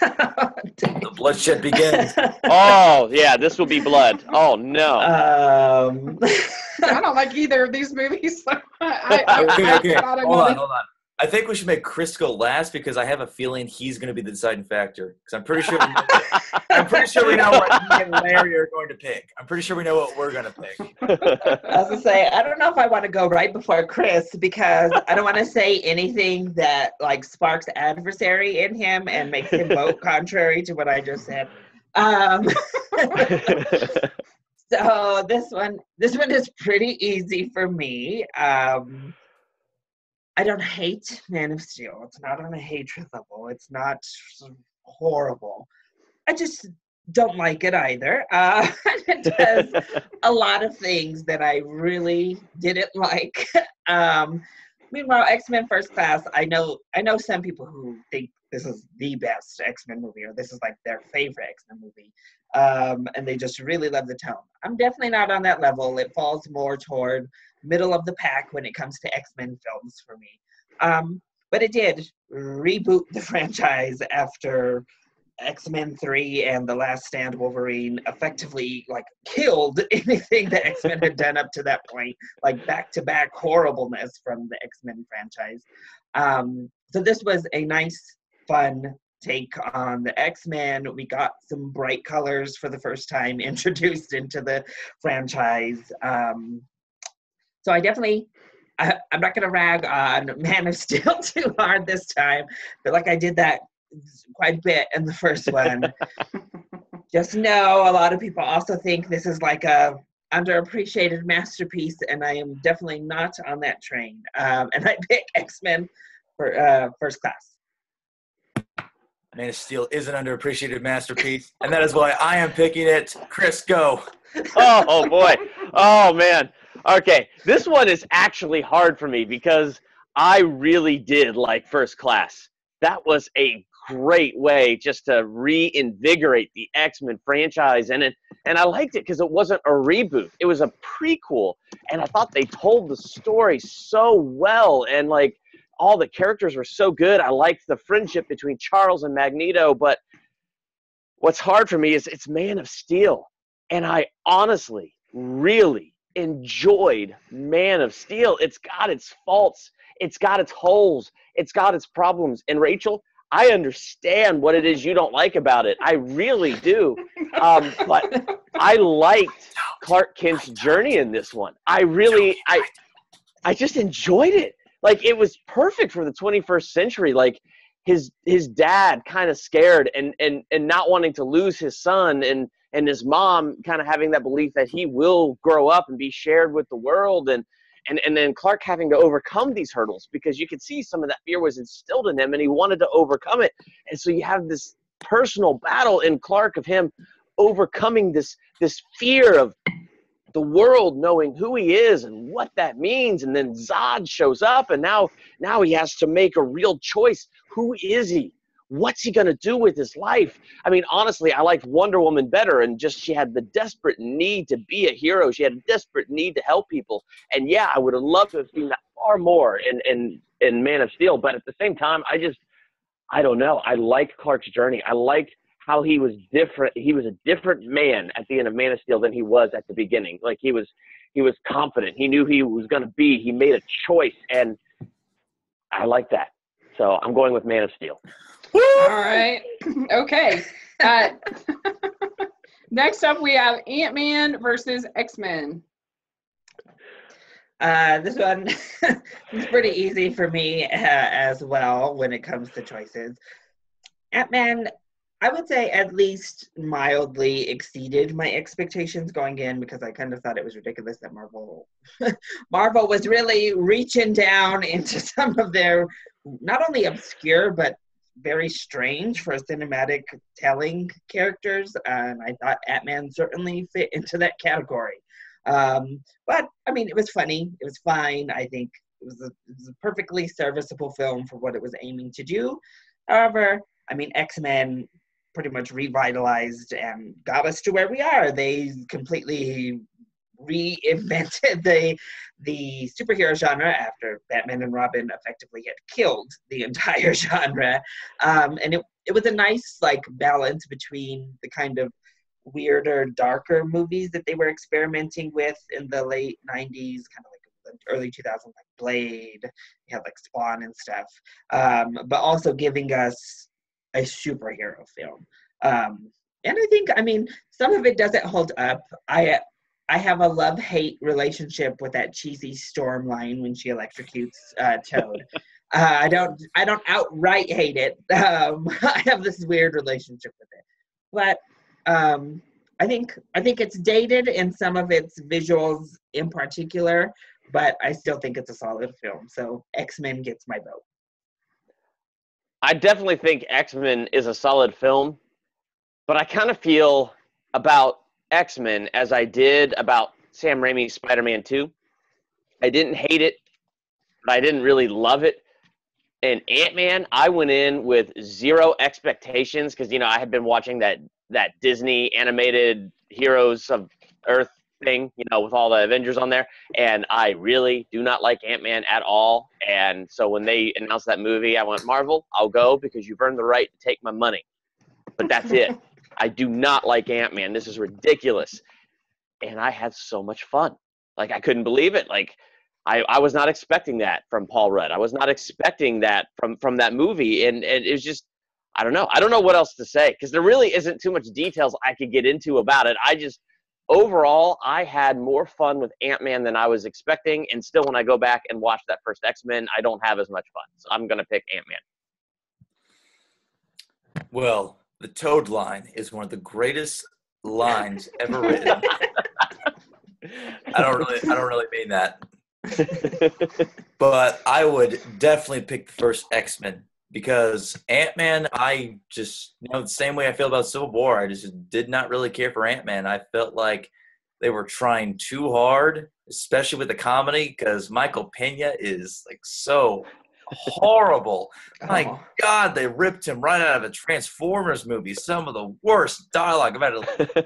The bloodshed begins. Oh, yeah, this will be blood. Oh, no. I don't like either of these movies. Okay. Hold on. I think we should make Chris go last because I have a feeling he's going to be the deciding factor. Because I'm pretty sure we know what me and Larry are going to pick. I'm pretty sure we know what we're going to pick. I was going to say, I don't know if I want to go right before Chris because I don't want to say anything that like sparks adversary in him and makes him vote contrary to what I just said. So this one is pretty easy for me. I don't hate Man of Steel. It's not on a hatred level. It's not horrible. I just don't like it either. It does a lot of things that I really didn't like. Meanwhile, X-Men First Class, I know some people who think this is the best X-Men movie or this is like their favorite X-Men movie. And they just really love the tone. I'm definitely not on that level. It falls more toward middle of the pack when it comes to X-Men films for me. But it did reboot the franchise after X-Men 3 and The Last Stand Wolverine effectively like killed anything that X-Men had done up to that point, like back-to-back horribleness from the X-Men franchise. So this was a nice, fun take on the X-Men. We got some bright colors for the first time introduced into the franchise. So I'm not going to rag on Man of Steel too hard this time, but like I did that quite a bit in the first one. Just know a lot of people also think this is like a underappreciated masterpiece, and I am definitely not on that train. And I pick X-Men for First Class. Man of Steel is an underappreciated masterpiece, and that is why I am picking it. Chris, go. Oh boy. Oh, man. Okay, this one is actually hard for me because I really did like First Class. That was a great way just to reinvigorate the X-Men franchise, and I liked it because it wasn't a reboot. It was a prequel, and I thought they told the story so well, and like all the characters were so good. I liked the friendship between Charles and Magneto, but what's hard for me is it's Man of Steel, and I honestly really enjoyed Man of Steel. It's got its faults, it's got its holes, it's got its problems. And Rachel, I understand what it is you don't like about it. I really do. But I liked Clark Kent's journey in this one. I just enjoyed it. Like, it was perfect for the 21st century. Like, his dad kind of scared and not wanting to lose his son, and his mom kind of having that belief that he will grow up and be shared with the world, and then Clark having to overcome these hurdles because you could see some of that fear was instilled in him and he wanted to overcome it. And so you have this personal battle in Clark of him overcoming this fear of the world knowing who he is and what that means. And then Zod shows up, and now he has to make a real choice. Who is he? What's he going to do with his life? I mean, honestly, I liked Wonder Woman better, and just she had the desperate need to be a hero. She had a desperate need to help people. And yeah, I would have loved to have seen that far more in Man of Steel. But at the same time, I don't know. I liked Clark's journey. I liked how he was different. He was a different man at the end of Man of Steel than he was at the beginning. Like he was confident. He knew he was going to be. He made a choice, and I like that. So I'm going with Man of Steel. All right. Okay. Next up, we have Ant-Man versus X-Men. This one is pretty easy for me as well when it comes to choices. Ant-Man, I would say at least mildly exceeded my expectations going in, because I kind of thought it was ridiculous that Marvel was really reaching down into some of their not only obscure but very strange for cinematic telling characters, and I thought Ant-Man certainly fit into that category. But I mean, it was funny. It was fine. I think it was a perfectly serviceable film for what it was aiming to do. However, I mean, X-Men pretty much revitalized and got us to where we are. They completely reinvented the superhero genre after Batman and Robin effectively had killed the entire genre. And it was a nice like balance between the kind of weirder, darker movies that they were experimenting with in the late 90s, kind of like the early 2000s, like Blade, you had like Spawn and stuff, but also giving us a superhero film. And I think, I mean, some of it doesn't hold up. I have a love-hate relationship with that cheesy Storm line when she electrocutes Toad. I don't outright hate it. I have this weird relationship with it. But I think it's dated in some of its visuals in particular, but I still think it's a solid film. So X-Men gets my vote. I definitely think X-Men is a solid film, but I kind of feel about X-Men as I did about Sam Raimi's Spider-Man 2. I didn't hate it, but I didn't really love it. And Ant-Man, I went in with zero expectations because, you know, I had been watching that Disney animated Heroes of Earth thing, you know, with all the Avengers on there. And I really do not like Ant-Man at all. And so when they announced that movie, I went, Marvel, I'll go because you've earned the right to take my money. But that's it. I do not like Ant-Man. This is ridiculous. And I had so much fun. Like, I couldn't believe it. Like, I was not expecting that from Paul Rudd. I was not expecting that from that movie. And it was just, I don't know. I don't know what else to say because there really isn't too much details I could get into about it. Overall, I had more fun with Ant-Man than I was expecting. And still, when I go back and watch that first X-Men, I don't have as much fun. So I'm going to pick Ant-Man. Well, the Toad line is one of the greatest lines ever written. I don't really mean that. But I would definitely pick the first X-Men because Ant-Man, I just, the same way I feel about Civil War, I just did not really care for Ant-Man. I felt like they were trying too hard, especially with the comedy, because Michael Pena is like so horrible. My God, they ripped him right out of a Transformers movie. Some of the worst dialogue I've had.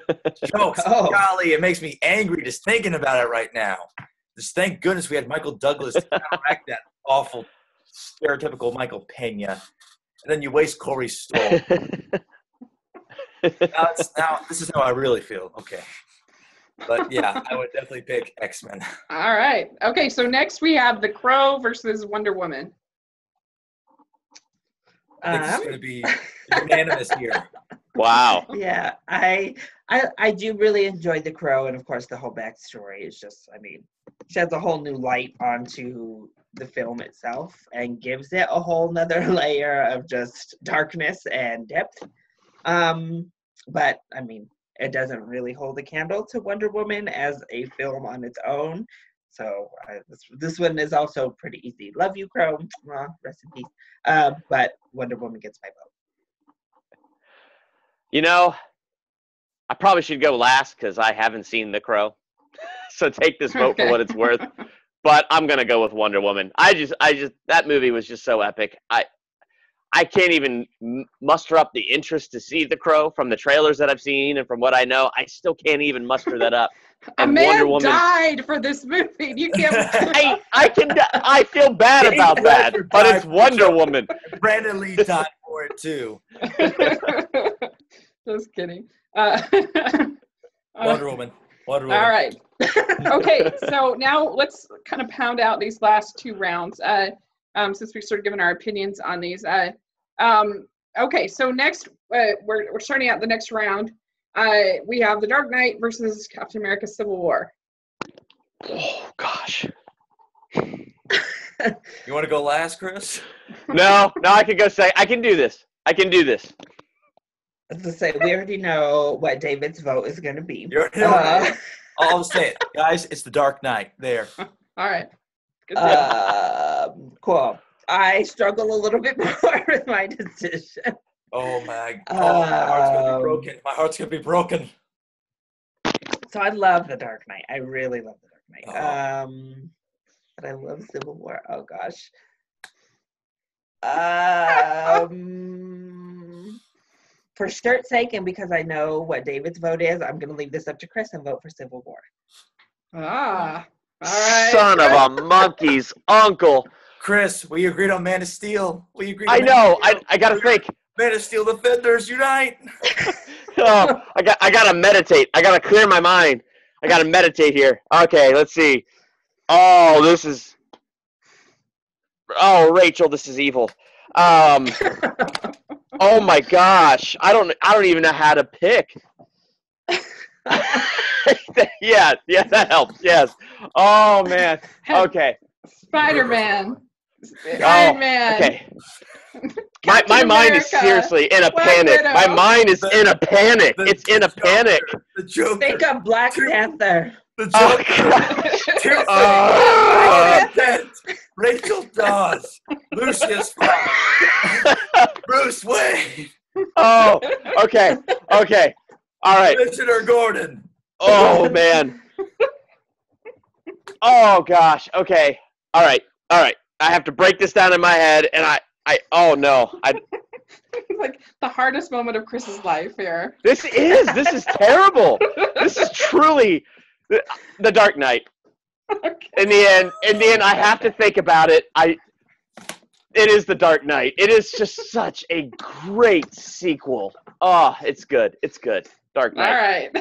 Jokes. Golly, it makes me angry just thinking about it right now. Just thank goodness we had Michael Douglas to counteract that awful, stereotypical Michael Pena. And then you waste Corey Stoll. now, this is how I really feel. Okay. But, yeah, I would definitely pick X-Men. All right. Okay, so next we have The Crow versus Wonder Woman. I think it's going to be unanimous here. Wow. Yeah, I do really enjoy The Crow, and of course the whole backstory is just, I mean, sheds a whole new light onto the film itself and gives it a whole nother layer of just darkness and depth. But I mean, it doesn't really hold a candle to Wonder Woman as a film on its own. So this one is also pretty easy. Love you, Crow. Rest in peace. But Wonder Woman gets my vote. You know, I probably should go last because I haven't seen The Crow. So take this vote for what it's worth. But I'm gonna go with Wonder Woman. I just that movie was just so epic. I can't even muster up the interest to see The Crow from the trailers that I've seen and from what I know. I still can't even muster that up. And a man Wonder Woman died for this movie. You can't. I feel bad about that, but it's Wonder Woman. Brandon Lee died for it too. Just kidding. Wonder Woman. All right. Okay, so now let's kind of pound out these last two rounds. Since we've sort of given our opinions on these. Okay, so next we're starting out the next round. We have The Dark Knight versus Captain America: Civil War. Oh gosh. You want to go last, Chris? No, I can go say I can do this. As I say, we already know what David's vote is going to be. I'll say it, guys. It's The Dark Knight. There. All right. Good deal. Cool. I struggle a little bit more with my decision. Oh my heart's gonna be broken. My heart's gonna be broken. So I love The Dark Knight. I really love The Dark Knight. Oh. But I love Civil War. Oh gosh. For shirt's sake, and because I know what David's vote is, I'm going to leave this up to Chris and vote for Civil War. All right. Son of a monkey's uncle. Chris, we agreed on Man of Steel. We agreed. I know. I got to think. Man of Steel defenders unite. Oh, I got to meditate. I got to clear my mind. I got to meditate here. Okay, let's see. Oh, this is. Oh, Rachel, this is evil. Oh my gosh, I don't even know how to pick. yeah, that helps. Yes. Oh man. Okay. SpiderMan. SpiderMan. Okay. My mind is seriously in a panic. My mind is in a panic. It's in a panic. The Joker. Think of Black Panther. The Joker. Rachel Dawes. Lucius Fox. Bruce Wayne. Oh, okay. All right. Commissioner Gordon. Oh man. Oh gosh. Okay. All right. I have to break this down in my head, and oh no. It's like the hardest moment of Chris's life here. This is terrible. This is truly The Dark Knight. Okay. In the end, I have to think about it. It is The Dark Knight. It is just such a great sequel. Oh, it's good. Dark Knight. All right.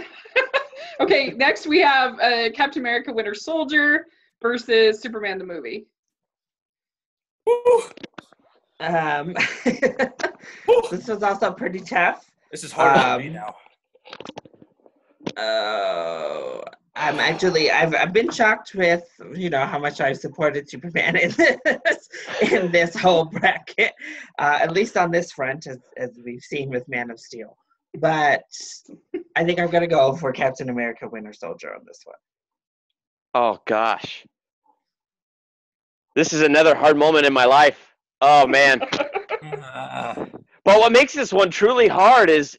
Okay, next we have Captain America: Winter Soldier versus Superman the movie. This was also pretty tough. This is hard for me now. I've been shocked with how much I've supported Superman in this whole bracket, at least on this front, as we've seen with Man of Steel. But I think I'm gonna go for Captain America: Winter Soldier on this one. Oh gosh, this is another hard moment in my life. Oh man. But what makes this one truly hard is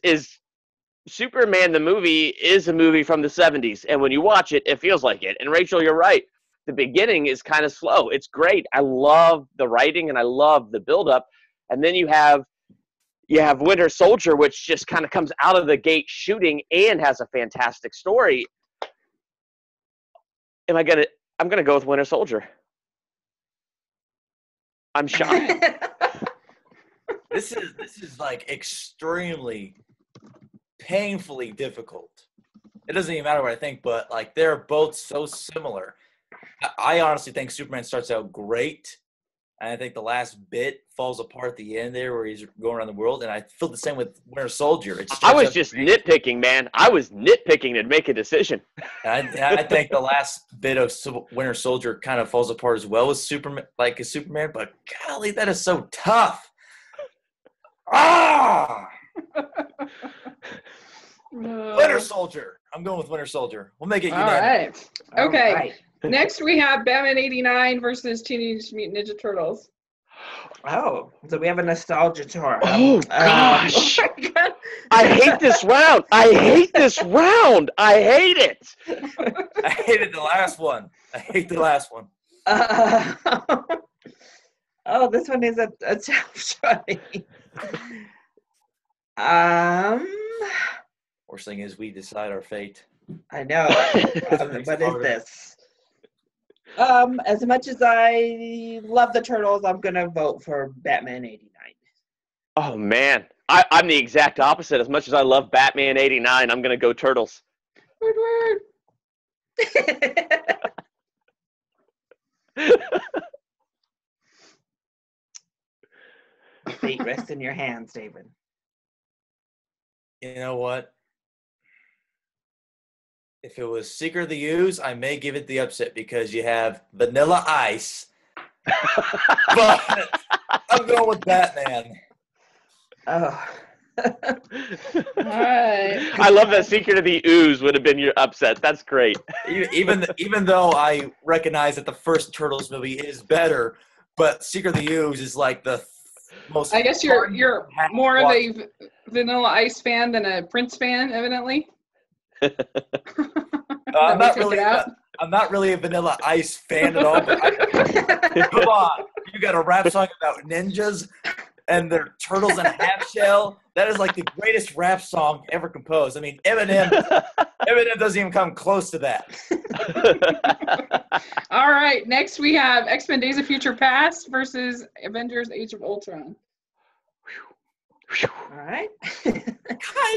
Superman the movie is a movie from the 70s, and when you watch it, it feels like it. And Rachel, you're right. The beginning is kind of slow. It's great. I love the writing and I love the build-up. And then you have Winter Soldier, which just kind of comes out of the gate shooting and has a fantastic story. I'm gonna go with Winter Soldier. I'm shocked. This is like extremely painfully difficult. It doesn't even matter what I think, but like they're both so similar. I honestly think Superman starts out great, and I think the last bit falls apart at the end there where he's going around the world, and I feel the same with Winter Soldier. I was just nitpicking, man. I was nitpicking to make a decision. I think the last bit of Winter Soldier kind of falls apart as well as Superman, but golly, that is so tough. Winter Soldier. I'm going with Winter Soldier. We'll make it unanimous. All right. Okay. Next we have Batman '89 versus Teenage Mutant Ninja Turtles. Oh, so we have a nostalgia tour. Oh, gosh. Oh my God. I hate this round. I hate this round. I hate it. I hated the last one. I hate the last one. Oh, this one is a tough shotty. Worst thing is we decide our fate. I know. What is this? As much as I love the Turtles, I'm gonna vote for Batman '89. Oh, man. I'm the exact opposite. As much as I love Batman '89, I'm going to go Turtles. Word. Fate rests in your hands, David. You know what? If it was Secret of the Ooze, I may give it the upset because you have Vanilla Ice. But I'm going with Batman. Oh. All right. I love that Secret of the Ooze would have been your upset. That's great. Even though I recognize that the first Turtles movie is better, but Secret of the Ooze is like the most. I guess you're more of a Vanilla Ice fan than a Prince fan, evidently. I'm not really a Vanilla Ice fan at all. But come on, you got a rap song about ninjas and their turtles in a half shell. That is like the greatest rap song ever composed. I mean, Eminem doesn't even come close to that. All right, next we have X-Men Days of Future Past versus Avengers Age of Ultron. All right. Kind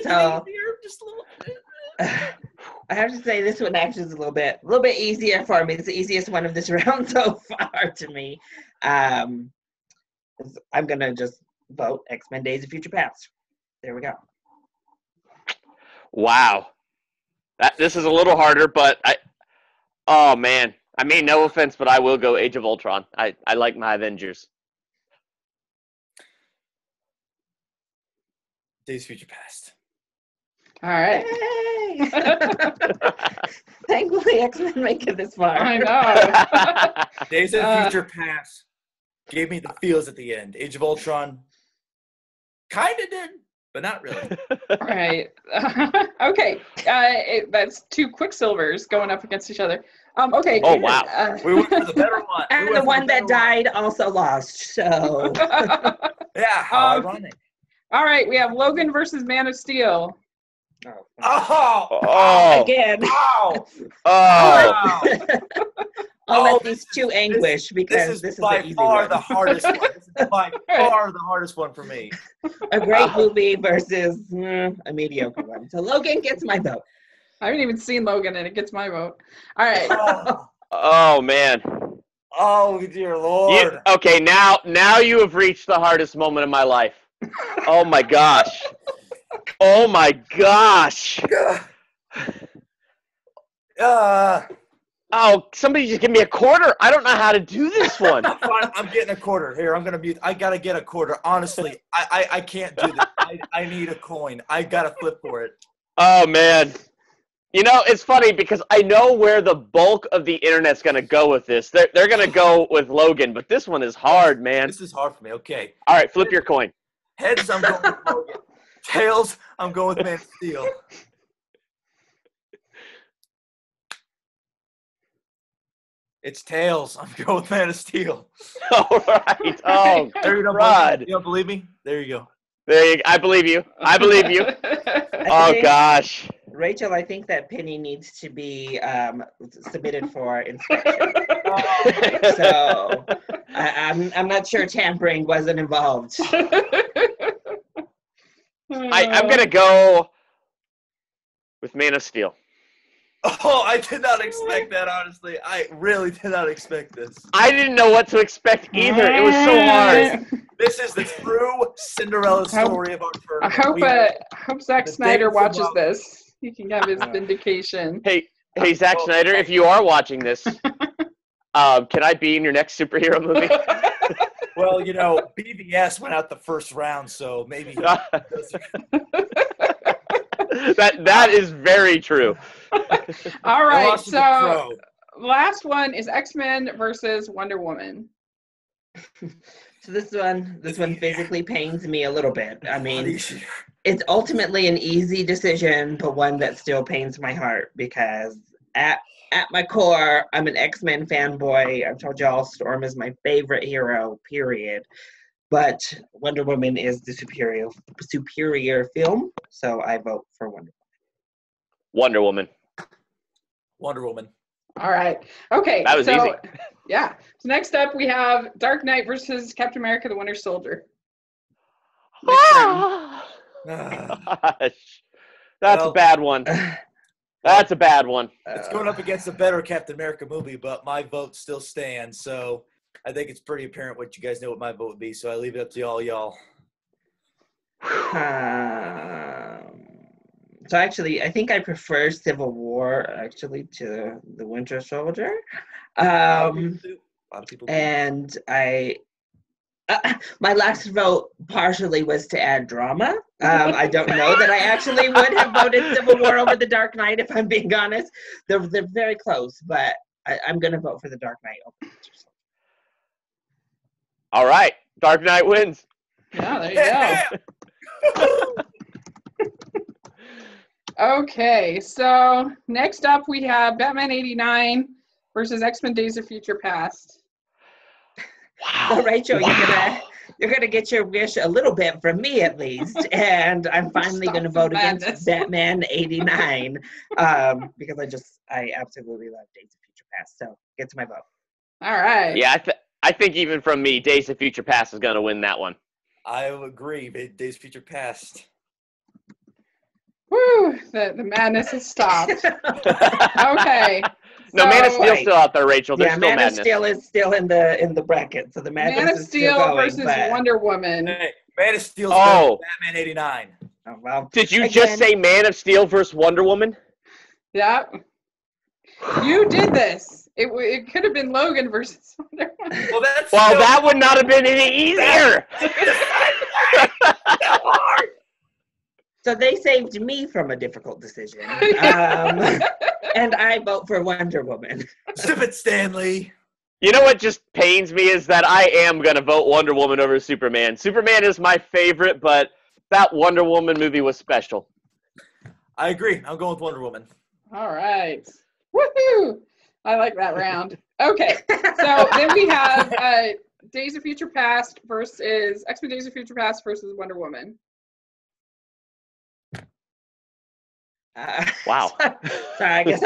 So- of easier, just a little bit. I have to say this one actually is a little bit easier for me. It's the easiest one of this round so far to me. I'm gonna just vote X-Men Days of Future Past. There we go. Wow. This is a little harder, but oh, man. I mean, no offense, but I will go Age of Ultron. I like my Avengers. Days of Future Past. All right. Yay! Thankfully, X-Men make it this far. I know. Days of Future Past gave me the feels at the end. Age of Ultron kind of did, but not really. Right. Okay. That's two Quicksilvers going up against each other. Okay. Oh, wow. We went for the better one. And the one that died also lost, so. Yeah, how ironic. All right. We have Logan versus Man of Steel. Oh! Again. Ow! Oh. I'll let these two anguish because this is by the easy far one. the hardest one. This is by far the hardest one for me. A great movie versus a mediocre one. So Logan gets my vote. I haven't even seen Logan, and it gets my vote. All right. Oh, man. Oh, dear Lord. Okay, now you have reached the hardest moment of my life. Oh, my gosh. Oh, my gosh. Oh, somebody just give me a quarter. I don't know how to do this one. I'm getting a quarter. Here, I'm going to mute. I got to get a quarter. Honestly, I can't do this. I need a coin. I got to flip for it. Oh, man. You know, it's funny because I know where the bulk of the internet's going to go with this. They're going to go with Logan, but this one is hard, man. This is hard for me. Okay. All right, flip your coin. Heads, I'm going with Logan. Tails, I'm going with Man of Steel. It's tails. I'm going with Man of Steel. All right. Oh, There you go. God. You don't believe me? There you go. I believe you. I believe you. Oh, gosh. Rachel, I think that Penny needs to be submitted for inspection. So I'm not sure tampering wasn't involved. I'm going to go with Man of Steel. Oh, I did not expect that, honestly. I really did not expect this. I didn't know what to expect either. It was so hard. This is the true Cinderella story of our tournament. I hope Zack Snyder watches this. He can have his vindication. Hey, Zack Snyder, if you are watching this, can I be in your next superhero movie? Well, you know, BVS went out the first round, so maybe. That is very true. All right, so last one is X-Men versus Wonder Woman. So this one physically pains me a little bit. I mean, it's ultimately an easy decision, but one that still pains my heart because at my core, I'm an X-Men fanboy. I've told y'all Storm is my favorite hero, period. But Wonder Woman is the superior film, so I vote for Wonder Woman. Wonder Woman. All right. Okay. That was easy. Yeah. So next up, we have Dark Knight versus Captain America: The Winter Soldier. Gosh. That's a bad one. That's a bad one. It's going up against a better Captain America movie, but my vote still stands. So I think it's pretty apparent what you guys know what my vote would be. So I leave it up to y'all. So actually, I think I prefer Civil War actually to the Winter Soldier. A lot of people do. And my last vote partially was to add drama. I don't know that I actually would have voted Civil War over the Dark Knight, if I'm being honest. They're very close, but I'm going to vote for the Dark Knight over the Winter Soldier. All right. Dark Knight wins. Yeah, there you go. Okay, so next up we have Batman 89 versus X-Men Days of Future Past. Wow. So Rachel, you're gonna get your wish a little bit from me at least, and I'm finally gonna vote against Batman 89 because I absolutely love Days of Future Past. So get to my vote. All right. Yeah, I think even from me, Days of Future Past is gonna win that one. I agree. Days of Future Past. Woo! The madness has stopped. Okay. No, Man of Steel's still out there, Rachel. There's still Man madness. of Steel is still in the bracket, so the madness Man of is Steel still going, versus Wonder Woman. Hey, Man of Steel's better than Batman 89. Oh, well, Did you just say Man of Steel versus Wonder Woman? Yeah. You did this. It could have been Logan versus Wonder Woman. Well, that would not have been any easier. So they saved me from a difficult decision. And I vote for Wonder Woman. Zip it, Stanley. You know what just pains me is that I am going to vote Wonder Woman over Superman. Superman is my favorite, but that Wonder Woman movie was special. I agree. I'm going with Wonder Woman. All right. Woohoo! I like that round. Okay. So then we have Days of Future Past versus X-Men Days of Future Past versus Wonder Woman. Wow. Sorry, I guess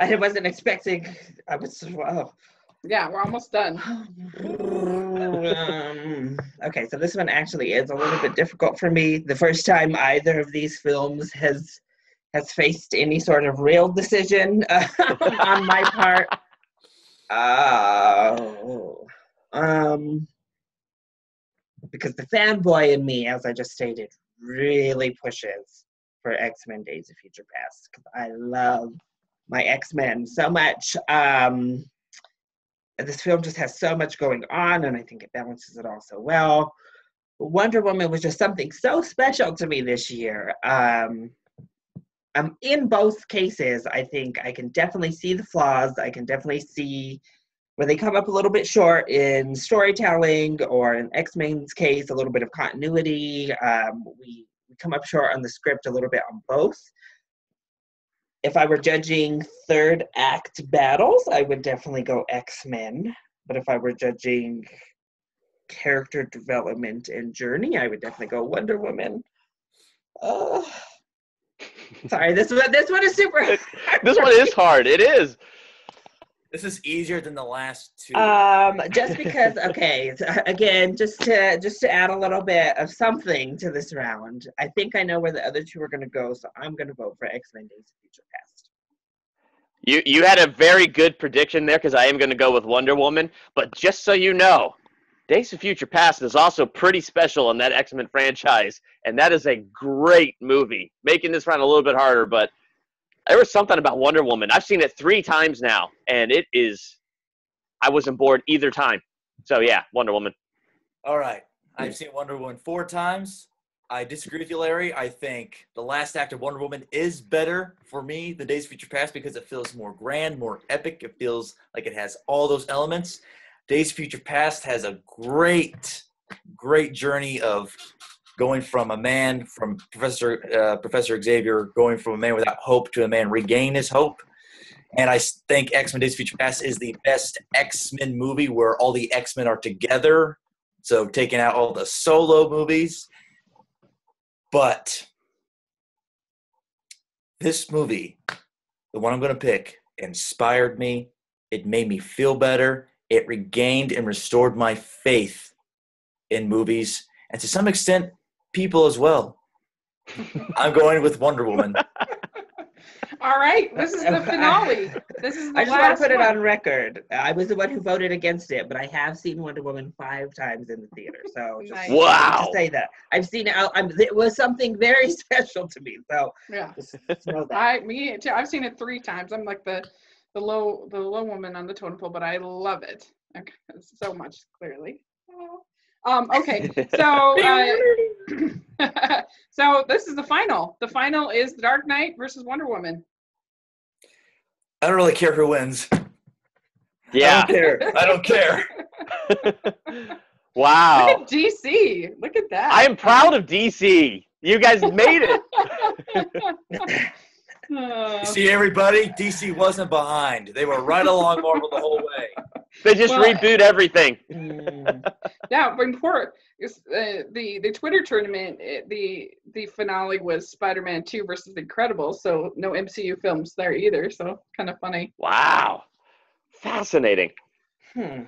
I wasn't expecting. I was. Wow. Yeah, we're almost done. Okay, so this one actually is a little bit difficult for me. The first time either of these films has faced any sort of real decision on my part. Because the fanboy in me, as I just stated, really pushes for X-Men Days of Future Past because I love my X-Men so much. This film just has so much going on, and I think it balances it all so well. Wonder Woman was just something so special to me this year. In both cases, I think I can definitely see the flaws. I can definitely see where they come up a little bit short in storytelling, or in X-Men's case, a little bit of continuity. We come up short on the script a little bit on both. If I were judging third act battles, I would definitely go X-Men. But if I were judging character development and journey, I would definitely go Wonder Woman. Sorry, this one is super hard. This one is hard. It is. This is easier than the last two. Just because, okay, so again, just to add a little bit of something to this round, I think I know where the other two are going to go, so I'm going to vote for X-Men Days of Future Past. You had a very good prediction there because I am going to go with Wonder Woman, but just so you know, Days of Future Past is also pretty special in that X-Men franchise, and that is a great movie. Making this round a little bit harder, but there was something about Wonder Woman. I've seen it 3 times now, and I wasn't bored either time. So, yeah, Wonder Woman. All right. I've seen Wonder Woman 4 times. I disagree with you, Larry. I think the last act of Wonder Woman is better for me than Days of Future Past because it feels more grand, more epic. It feels like it has all those elements. Days of Future Past has a great great journey of going from a man, from Professor Xavier, going from a man without hope to a man regaining his hope. And I think X-Men Days of Future Past is the best X-Men movie where all the X-Men are together. So taking out all the solo movies. But this movie, the one I'm going to pick, inspired me. It made me feel better. It regained and restored my faith in movies. And to some extent, people as well. I'm going with Wonder Woman. All right, this is the finale. This is the I just want to put it one. on record. I was the one who voted against it, but I have seen Wonder Woman 5 times in the theater. So Nice. Wow. to say that I've seen it. It was something very special to me. So Yeah, just know that. me too. I've seen it 3 times. I'm like the low woman on the totem pole, but I love it so much. Clearly. Okay, so so this is the final. The final is The Dark Knight versus Wonder Woman. I don't really care who wins. Yeah. I don't care. Wow. Look at DC. Look at that. I am proud of DC. You guys made it. You see, everybody, DC wasn't behind. They were right along Marvel the whole way. They just reboot everything. Yeah, but important. The Twitter tournament, the finale was Spider-Man 2 versus The Incredibles, so no MCU films there either. So kind of funny. Wow. Fascinating. So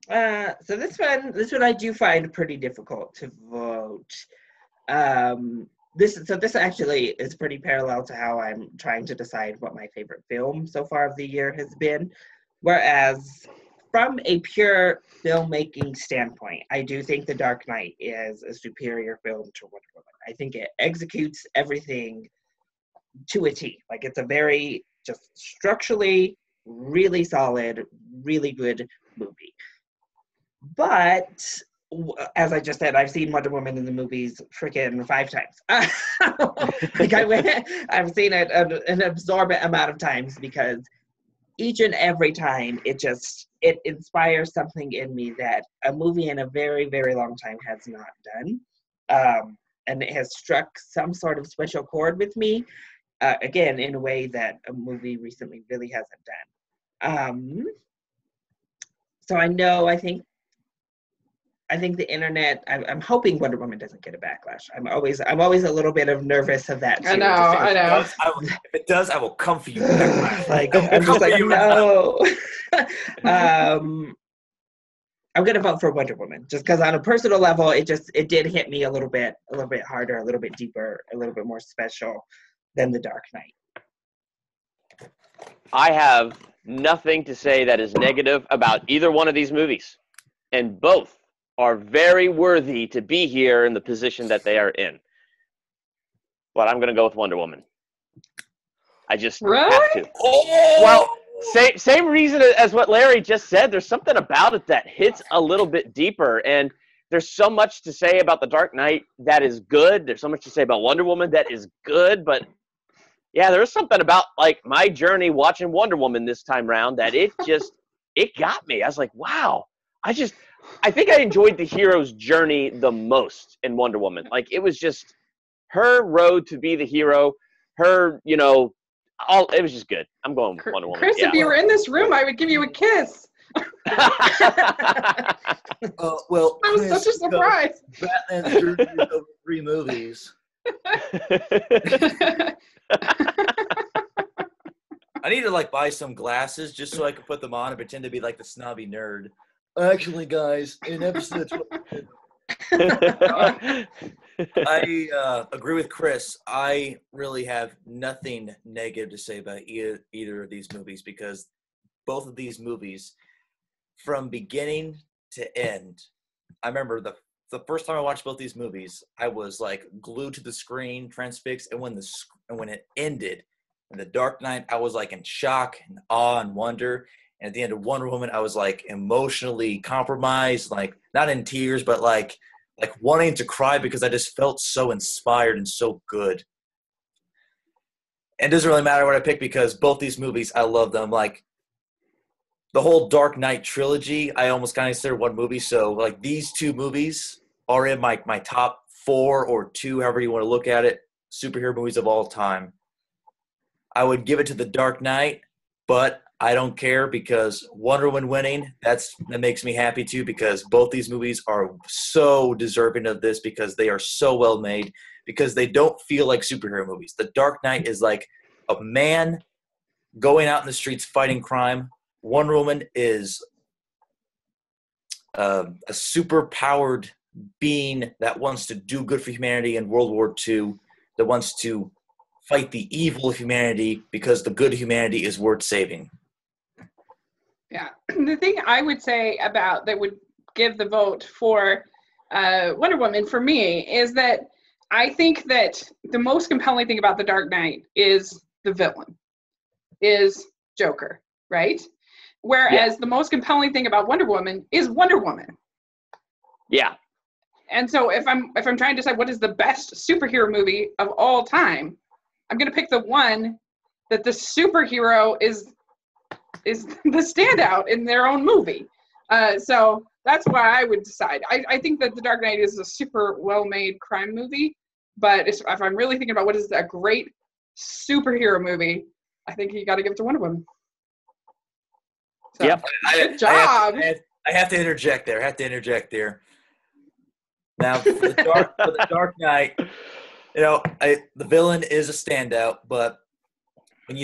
this one I do find pretty difficult to vote. This actually is pretty parallel to how I'm trying to decide what my favorite film so far of the year has been. Whereas from a pure filmmaking standpoint, I do think The Dark Knight is a superior film to Wonder Woman. I think it executes everything to a T. Like, it's a very just structurally really solid, really good movie. But as I just said, I've seen Wonder Woman in the movies freaking 5 times. I've seen it an absorbent amount of times because each and every time it inspires something in me that a movie in a very, very long time has not done. And it has struck some sort of special chord with me, again, in a way that a movie recently really hasn't done. So I think the internet, I'm hoping Wonder Woman doesn't get a backlash. I'm always a little bit of nervous of that too. I know. If it does, I will come for you. Like, I'm just like, no. I'm gonna vote for Wonder Woman just because on a personal level, it did hit me a little bit harder, a little bit deeper, a little bit more special than The Dark Knight. I have nothing to say that is negative about either one of these movies, and both are very worthy to be here in the position that they are in. But I'm going to go with Wonder Woman. I just have to. Well, same reason as what Larry just said. There's something about it that hits a little bit deeper, and there's so much to say about The Dark Knight that is good. There's so much to say about Wonder Woman that is good, but yeah, there's something about like my journey watching Wonder Woman this time around that it got me. I was like, wow. I think I enjoyed the hero's journey the most in Wonder Woman. Like, it was just her road to be the hero, her, it was just good. I'm going with Wonder Woman. Chris, if you were in this room, I would give you a kiss. Well, That was such a surprise. Batman's journey is over 3 movies. I need to buy some glasses just so I can put them on and pretend to be like the snobby nerd. Actually, guys, in episode 12, I agree with Chris. I really have nothing negative to say about either of these movies because both of these movies, from beginning to end, I remember the first time I watched both these movies, I was glued to the screen, transfixed, and when it ended, in The Dark Knight, I was in shock and awe and wonder. And at the end of Wonder Woman, I was emotionally compromised, not in tears, but wanting to cry because I just felt so inspired and so good. And it doesn't really matter what I pick because both these movies, I love them. The whole Dark Knight trilogy, I almost kind of consider one movie. So these 2 movies are in my top 4 or 2, however you want to look at it, superhero movies of all time. I would give it to The Dark Knight, but I don't care because Wonder Woman winning, that makes me happy too, because both these movies are so deserving of this because they are so well made, because they don't feel like superhero movies. The Dark Knight is like a man going out in the streets fighting crime. Wonder Woman is a super-powered being that wants to do good for humanity in World War II, that wants to fight the evil of humanity because the good of humanity is worth saving. Yeah. The thing I would say about that would give the vote for Wonder Woman for me is that I think that the most compelling thing about The Dark Knight is the villain, is Joker, right? Whereas the most compelling thing about Wonder Woman is Wonder Woman. Yeah. And so if I'm trying to decide what is the best superhero movie of all time, I'm going to pick the one that the superhero is the standout in their own movie. So that's why I would decide. I think that The Dark Knight is a super well-made crime movie, but if I'm really thinking about what is a great superhero movie, I think you got to give it to Wonder Woman. So, yep. Good job. I have to interject there. Now, for the Dark Knight, the villain is a standout, but when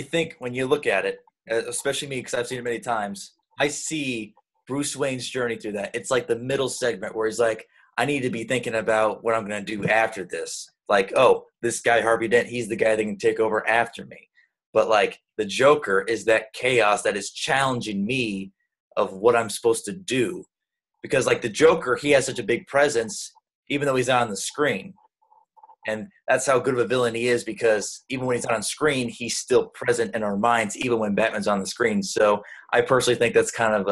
you look at it, especially me, because I've seen it many times, I see Bruce Wayne's journey through that. It's like the middle segment where he's like, I need to be thinking about what I'm going to do after this. Like, oh, this guy, Harvey Dent, he's the guy that can take over after me. But, like, the Joker is that chaos that is challenging me of what I'm supposed to do. Because, like, the Joker, he has such a big presence, even though he's not on the screen. And that's how good of a villain he is, because even when he's not on screen, he's still present in our minds, even when Batman's on the screen. So I personally think that's kind of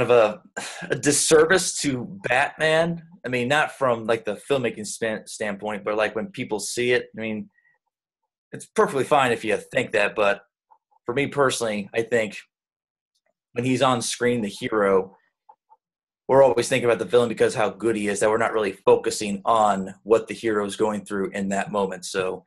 a disservice to Batman. I mean, not from like the filmmaking standpoint, but like when people see it, I mean, it's perfectly fine if you think that. But for me personally, I think when he's on screen, the hero, we're always thinking about the villain because how good he is, that we're not really focusing on what the hero is going through in that moment. So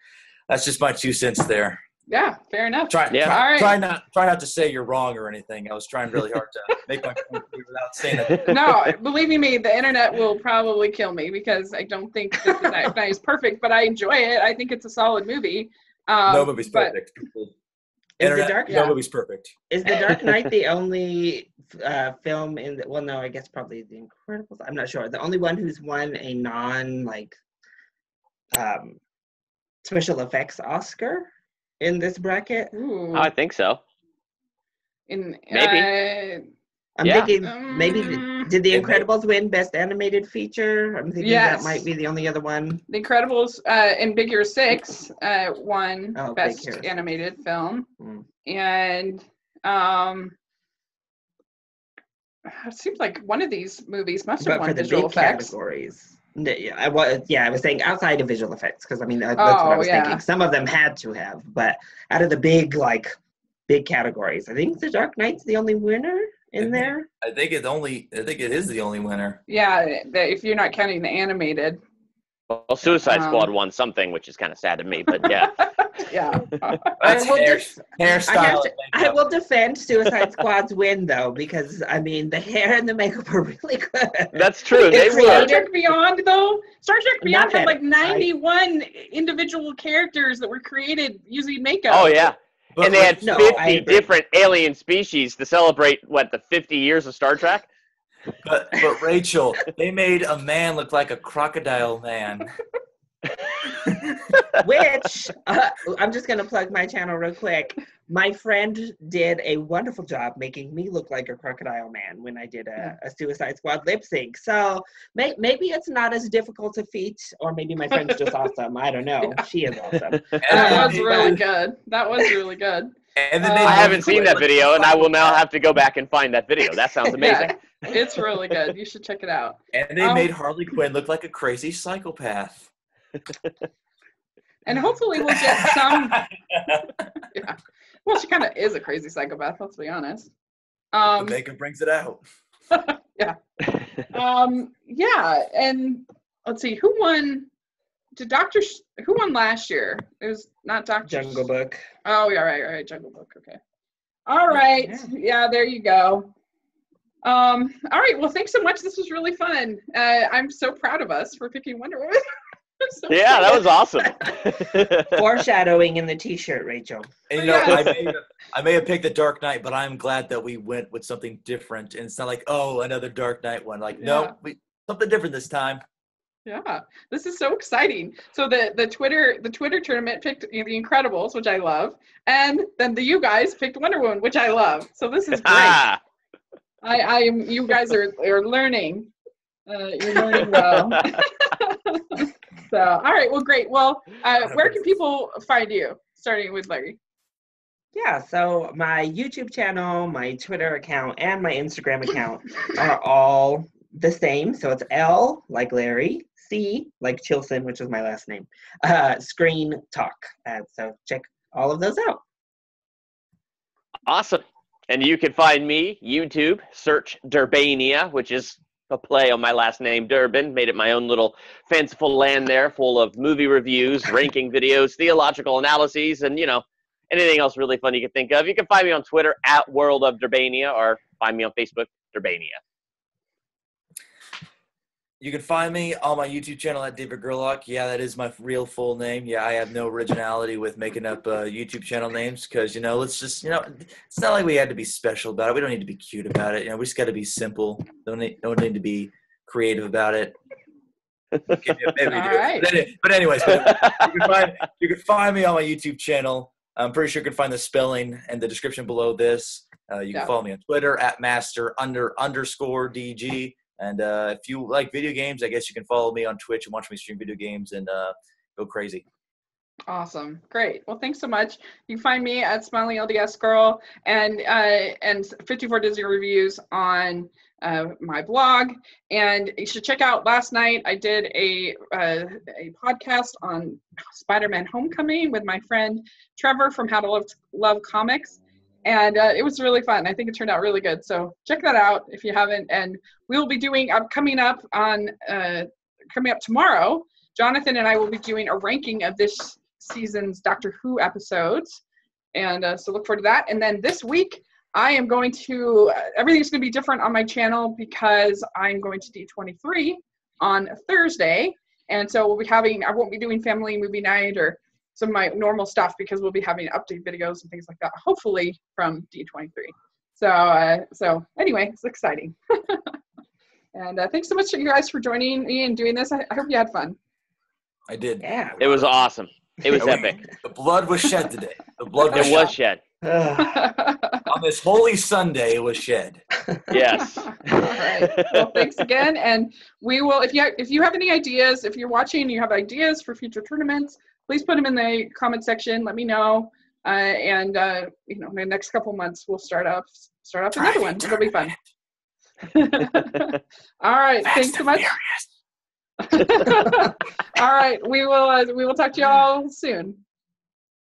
that's just my 2 cents there. Yeah, fair enough. Try not to say you're wrong or anything. I was trying really hard to make my point without saying it. No, believe me, the internet will probably kill me because I don't think that The Dark Knight is perfect, but I enjoy it. I think it's a solid movie. No movie's perfect. No movie's perfect. Is The Dark Knight the only film in the, well, no, I guess probably The Incredibles. I'm not sure. The only one who's won a special effects Oscar in this bracket? Ooh. I think so. Maybe. I'm thinking maybe did The Incredibles win Best Animated Feature? I'm thinking that might be the only other one. The Incredibles in Big Hero 6 won Best Animated Film. And it seems like one of these movies must have won visual effects. Categories. Yeah, I was saying outside of visual effects, because I mean that's what I was thinking. Some of them had to have, but out of the big categories, I think The Dark Knight's the only winner in there. I think it is the only winner. Yeah, if you're not counting the animated. Well, Suicide Squad won something, which is kind of sad to me, but yeah. Yeah. Hairstyle. I will defend Suicide Squad's win, though, because, I mean, the hair and the makeup are really good. That's true. Star Trek Beyond, though? Star Trek Beyond had like 91 individual characters that were created using makeup. Oh, yeah. And they had 50 different alien species to celebrate, the 50 years of Star Trek? But Rachel, they made a man look like a crocodile man. Which, I'm just going to plug my channel real quick. My friend did a wonderful job making me look like a crocodile man when I did a Suicide Squad lip sync. So maybe it's not as difficult a feat, or maybe my friend's just awesome. I don't know. She is awesome. That was really good. And then I haven't seen that video, and I will now have to go back and find that video. That sounds amazing. Yeah, it's really good. You should check it out. And they made Harley Quinn look like a crazy psychopath. And hopefully we'll get some. Yeah. Well, she kind of is a crazy psychopath, let's be honest. The makeup brings it out. Yeah. Yeah, and let's see, who won? Who won last year? It was not Dr. Jungle Book. Oh, yeah, right, Jungle Book. Okay. All right. Yeah, there you go. All right. Well, thanks so much. This was really fun. I'm so proud of us for picking Wonder Woman. So yeah, that was awesome. Foreshadowing in the T-shirt, Rachel. And you know, I may have picked the Dark Knight, but I'm glad that we went with something different. And it's not like, oh, another Dark Knight one. Like, no, something different this time. Yeah, this is so exciting. So the Twitter tournament picked The Incredibles, which I love, and then you guys picked Wonder Woman, which I love. So this is great. You guys are learning. You're learning well. So, all right, well, great. Well, where can people find you? Starting with Larry. Yeah, so my YouTube channel, my Twitter account, and my Instagram account are all the same. So it's L like Larry, C like Chilson, which is my last name, Screen Talk. So check all of those out. Awesome. And you can find me, YouTube, search Durbania, which is a play on my last name, Durbin. Made it my own little fanciful land there full of movie reviews, ranking videos, theological analyses, and, you know, anything else really fun you can think of. You can find me on Twitter at World of Durbania, or find me on Facebook, Durbania. You can find me on my YouTube channel at David Gerlach. Yeah, that is my real full name. Yeah, I have no originality with making up YouTube channel names because, you know, let's just, you know, it's not like we had to be special about it. We don't need to be cute about it. You know, we just got to be simple. Don't need to be creative about it. Maybe we do. Right. But anyways, you can find me on my YouTube channel. I'm pretty sure you can find the spelling and the description below this. You can follow me on Twitter at master_DG. And if you like video games, I guess you can follow me on Twitch and watch me stream video games and go crazy. Awesome. Great. Well, thanks so much. You can find me at Smiling LDS Girl and 54 Disney Reviews on my blog. And you should check out, last night I did a podcast on Spider-Man Homecoming with my friend Trevor from How to Love Comics. And it was really fun. I think it turned out really good. So check that out if you haven't. And we'll be doing, coming up tomorrow, Jonathan and I will be doing a ranking of this season's Doctor Who episodes. And so look forward to that. And then this week, I am going to, everything's going to be different on my channel because I'm going to D23 on Thursday. And so we'll be having, I won't be doing family movie night or some of my normal stuff because we'll be having update videos and things like that, hopefully from D23. So anyway, it's exciting. And thanks so much to you guys for joining me and doing this. I hope you had fun. I did. Yeah. It was awesome. It was epic. The blood was shed today. The blood was shed. On this holy Sunday, it was shed. Yes. All right. Well, thanks again. And we will, if you have any ideas, if you're watching and you have ideas for future tournaments, please put them in the comment section. Let me know. And you know, in the next couple months, we'll start up another one. It'll be fun. All right. Thanks so much. All right. We will talk to you all soon.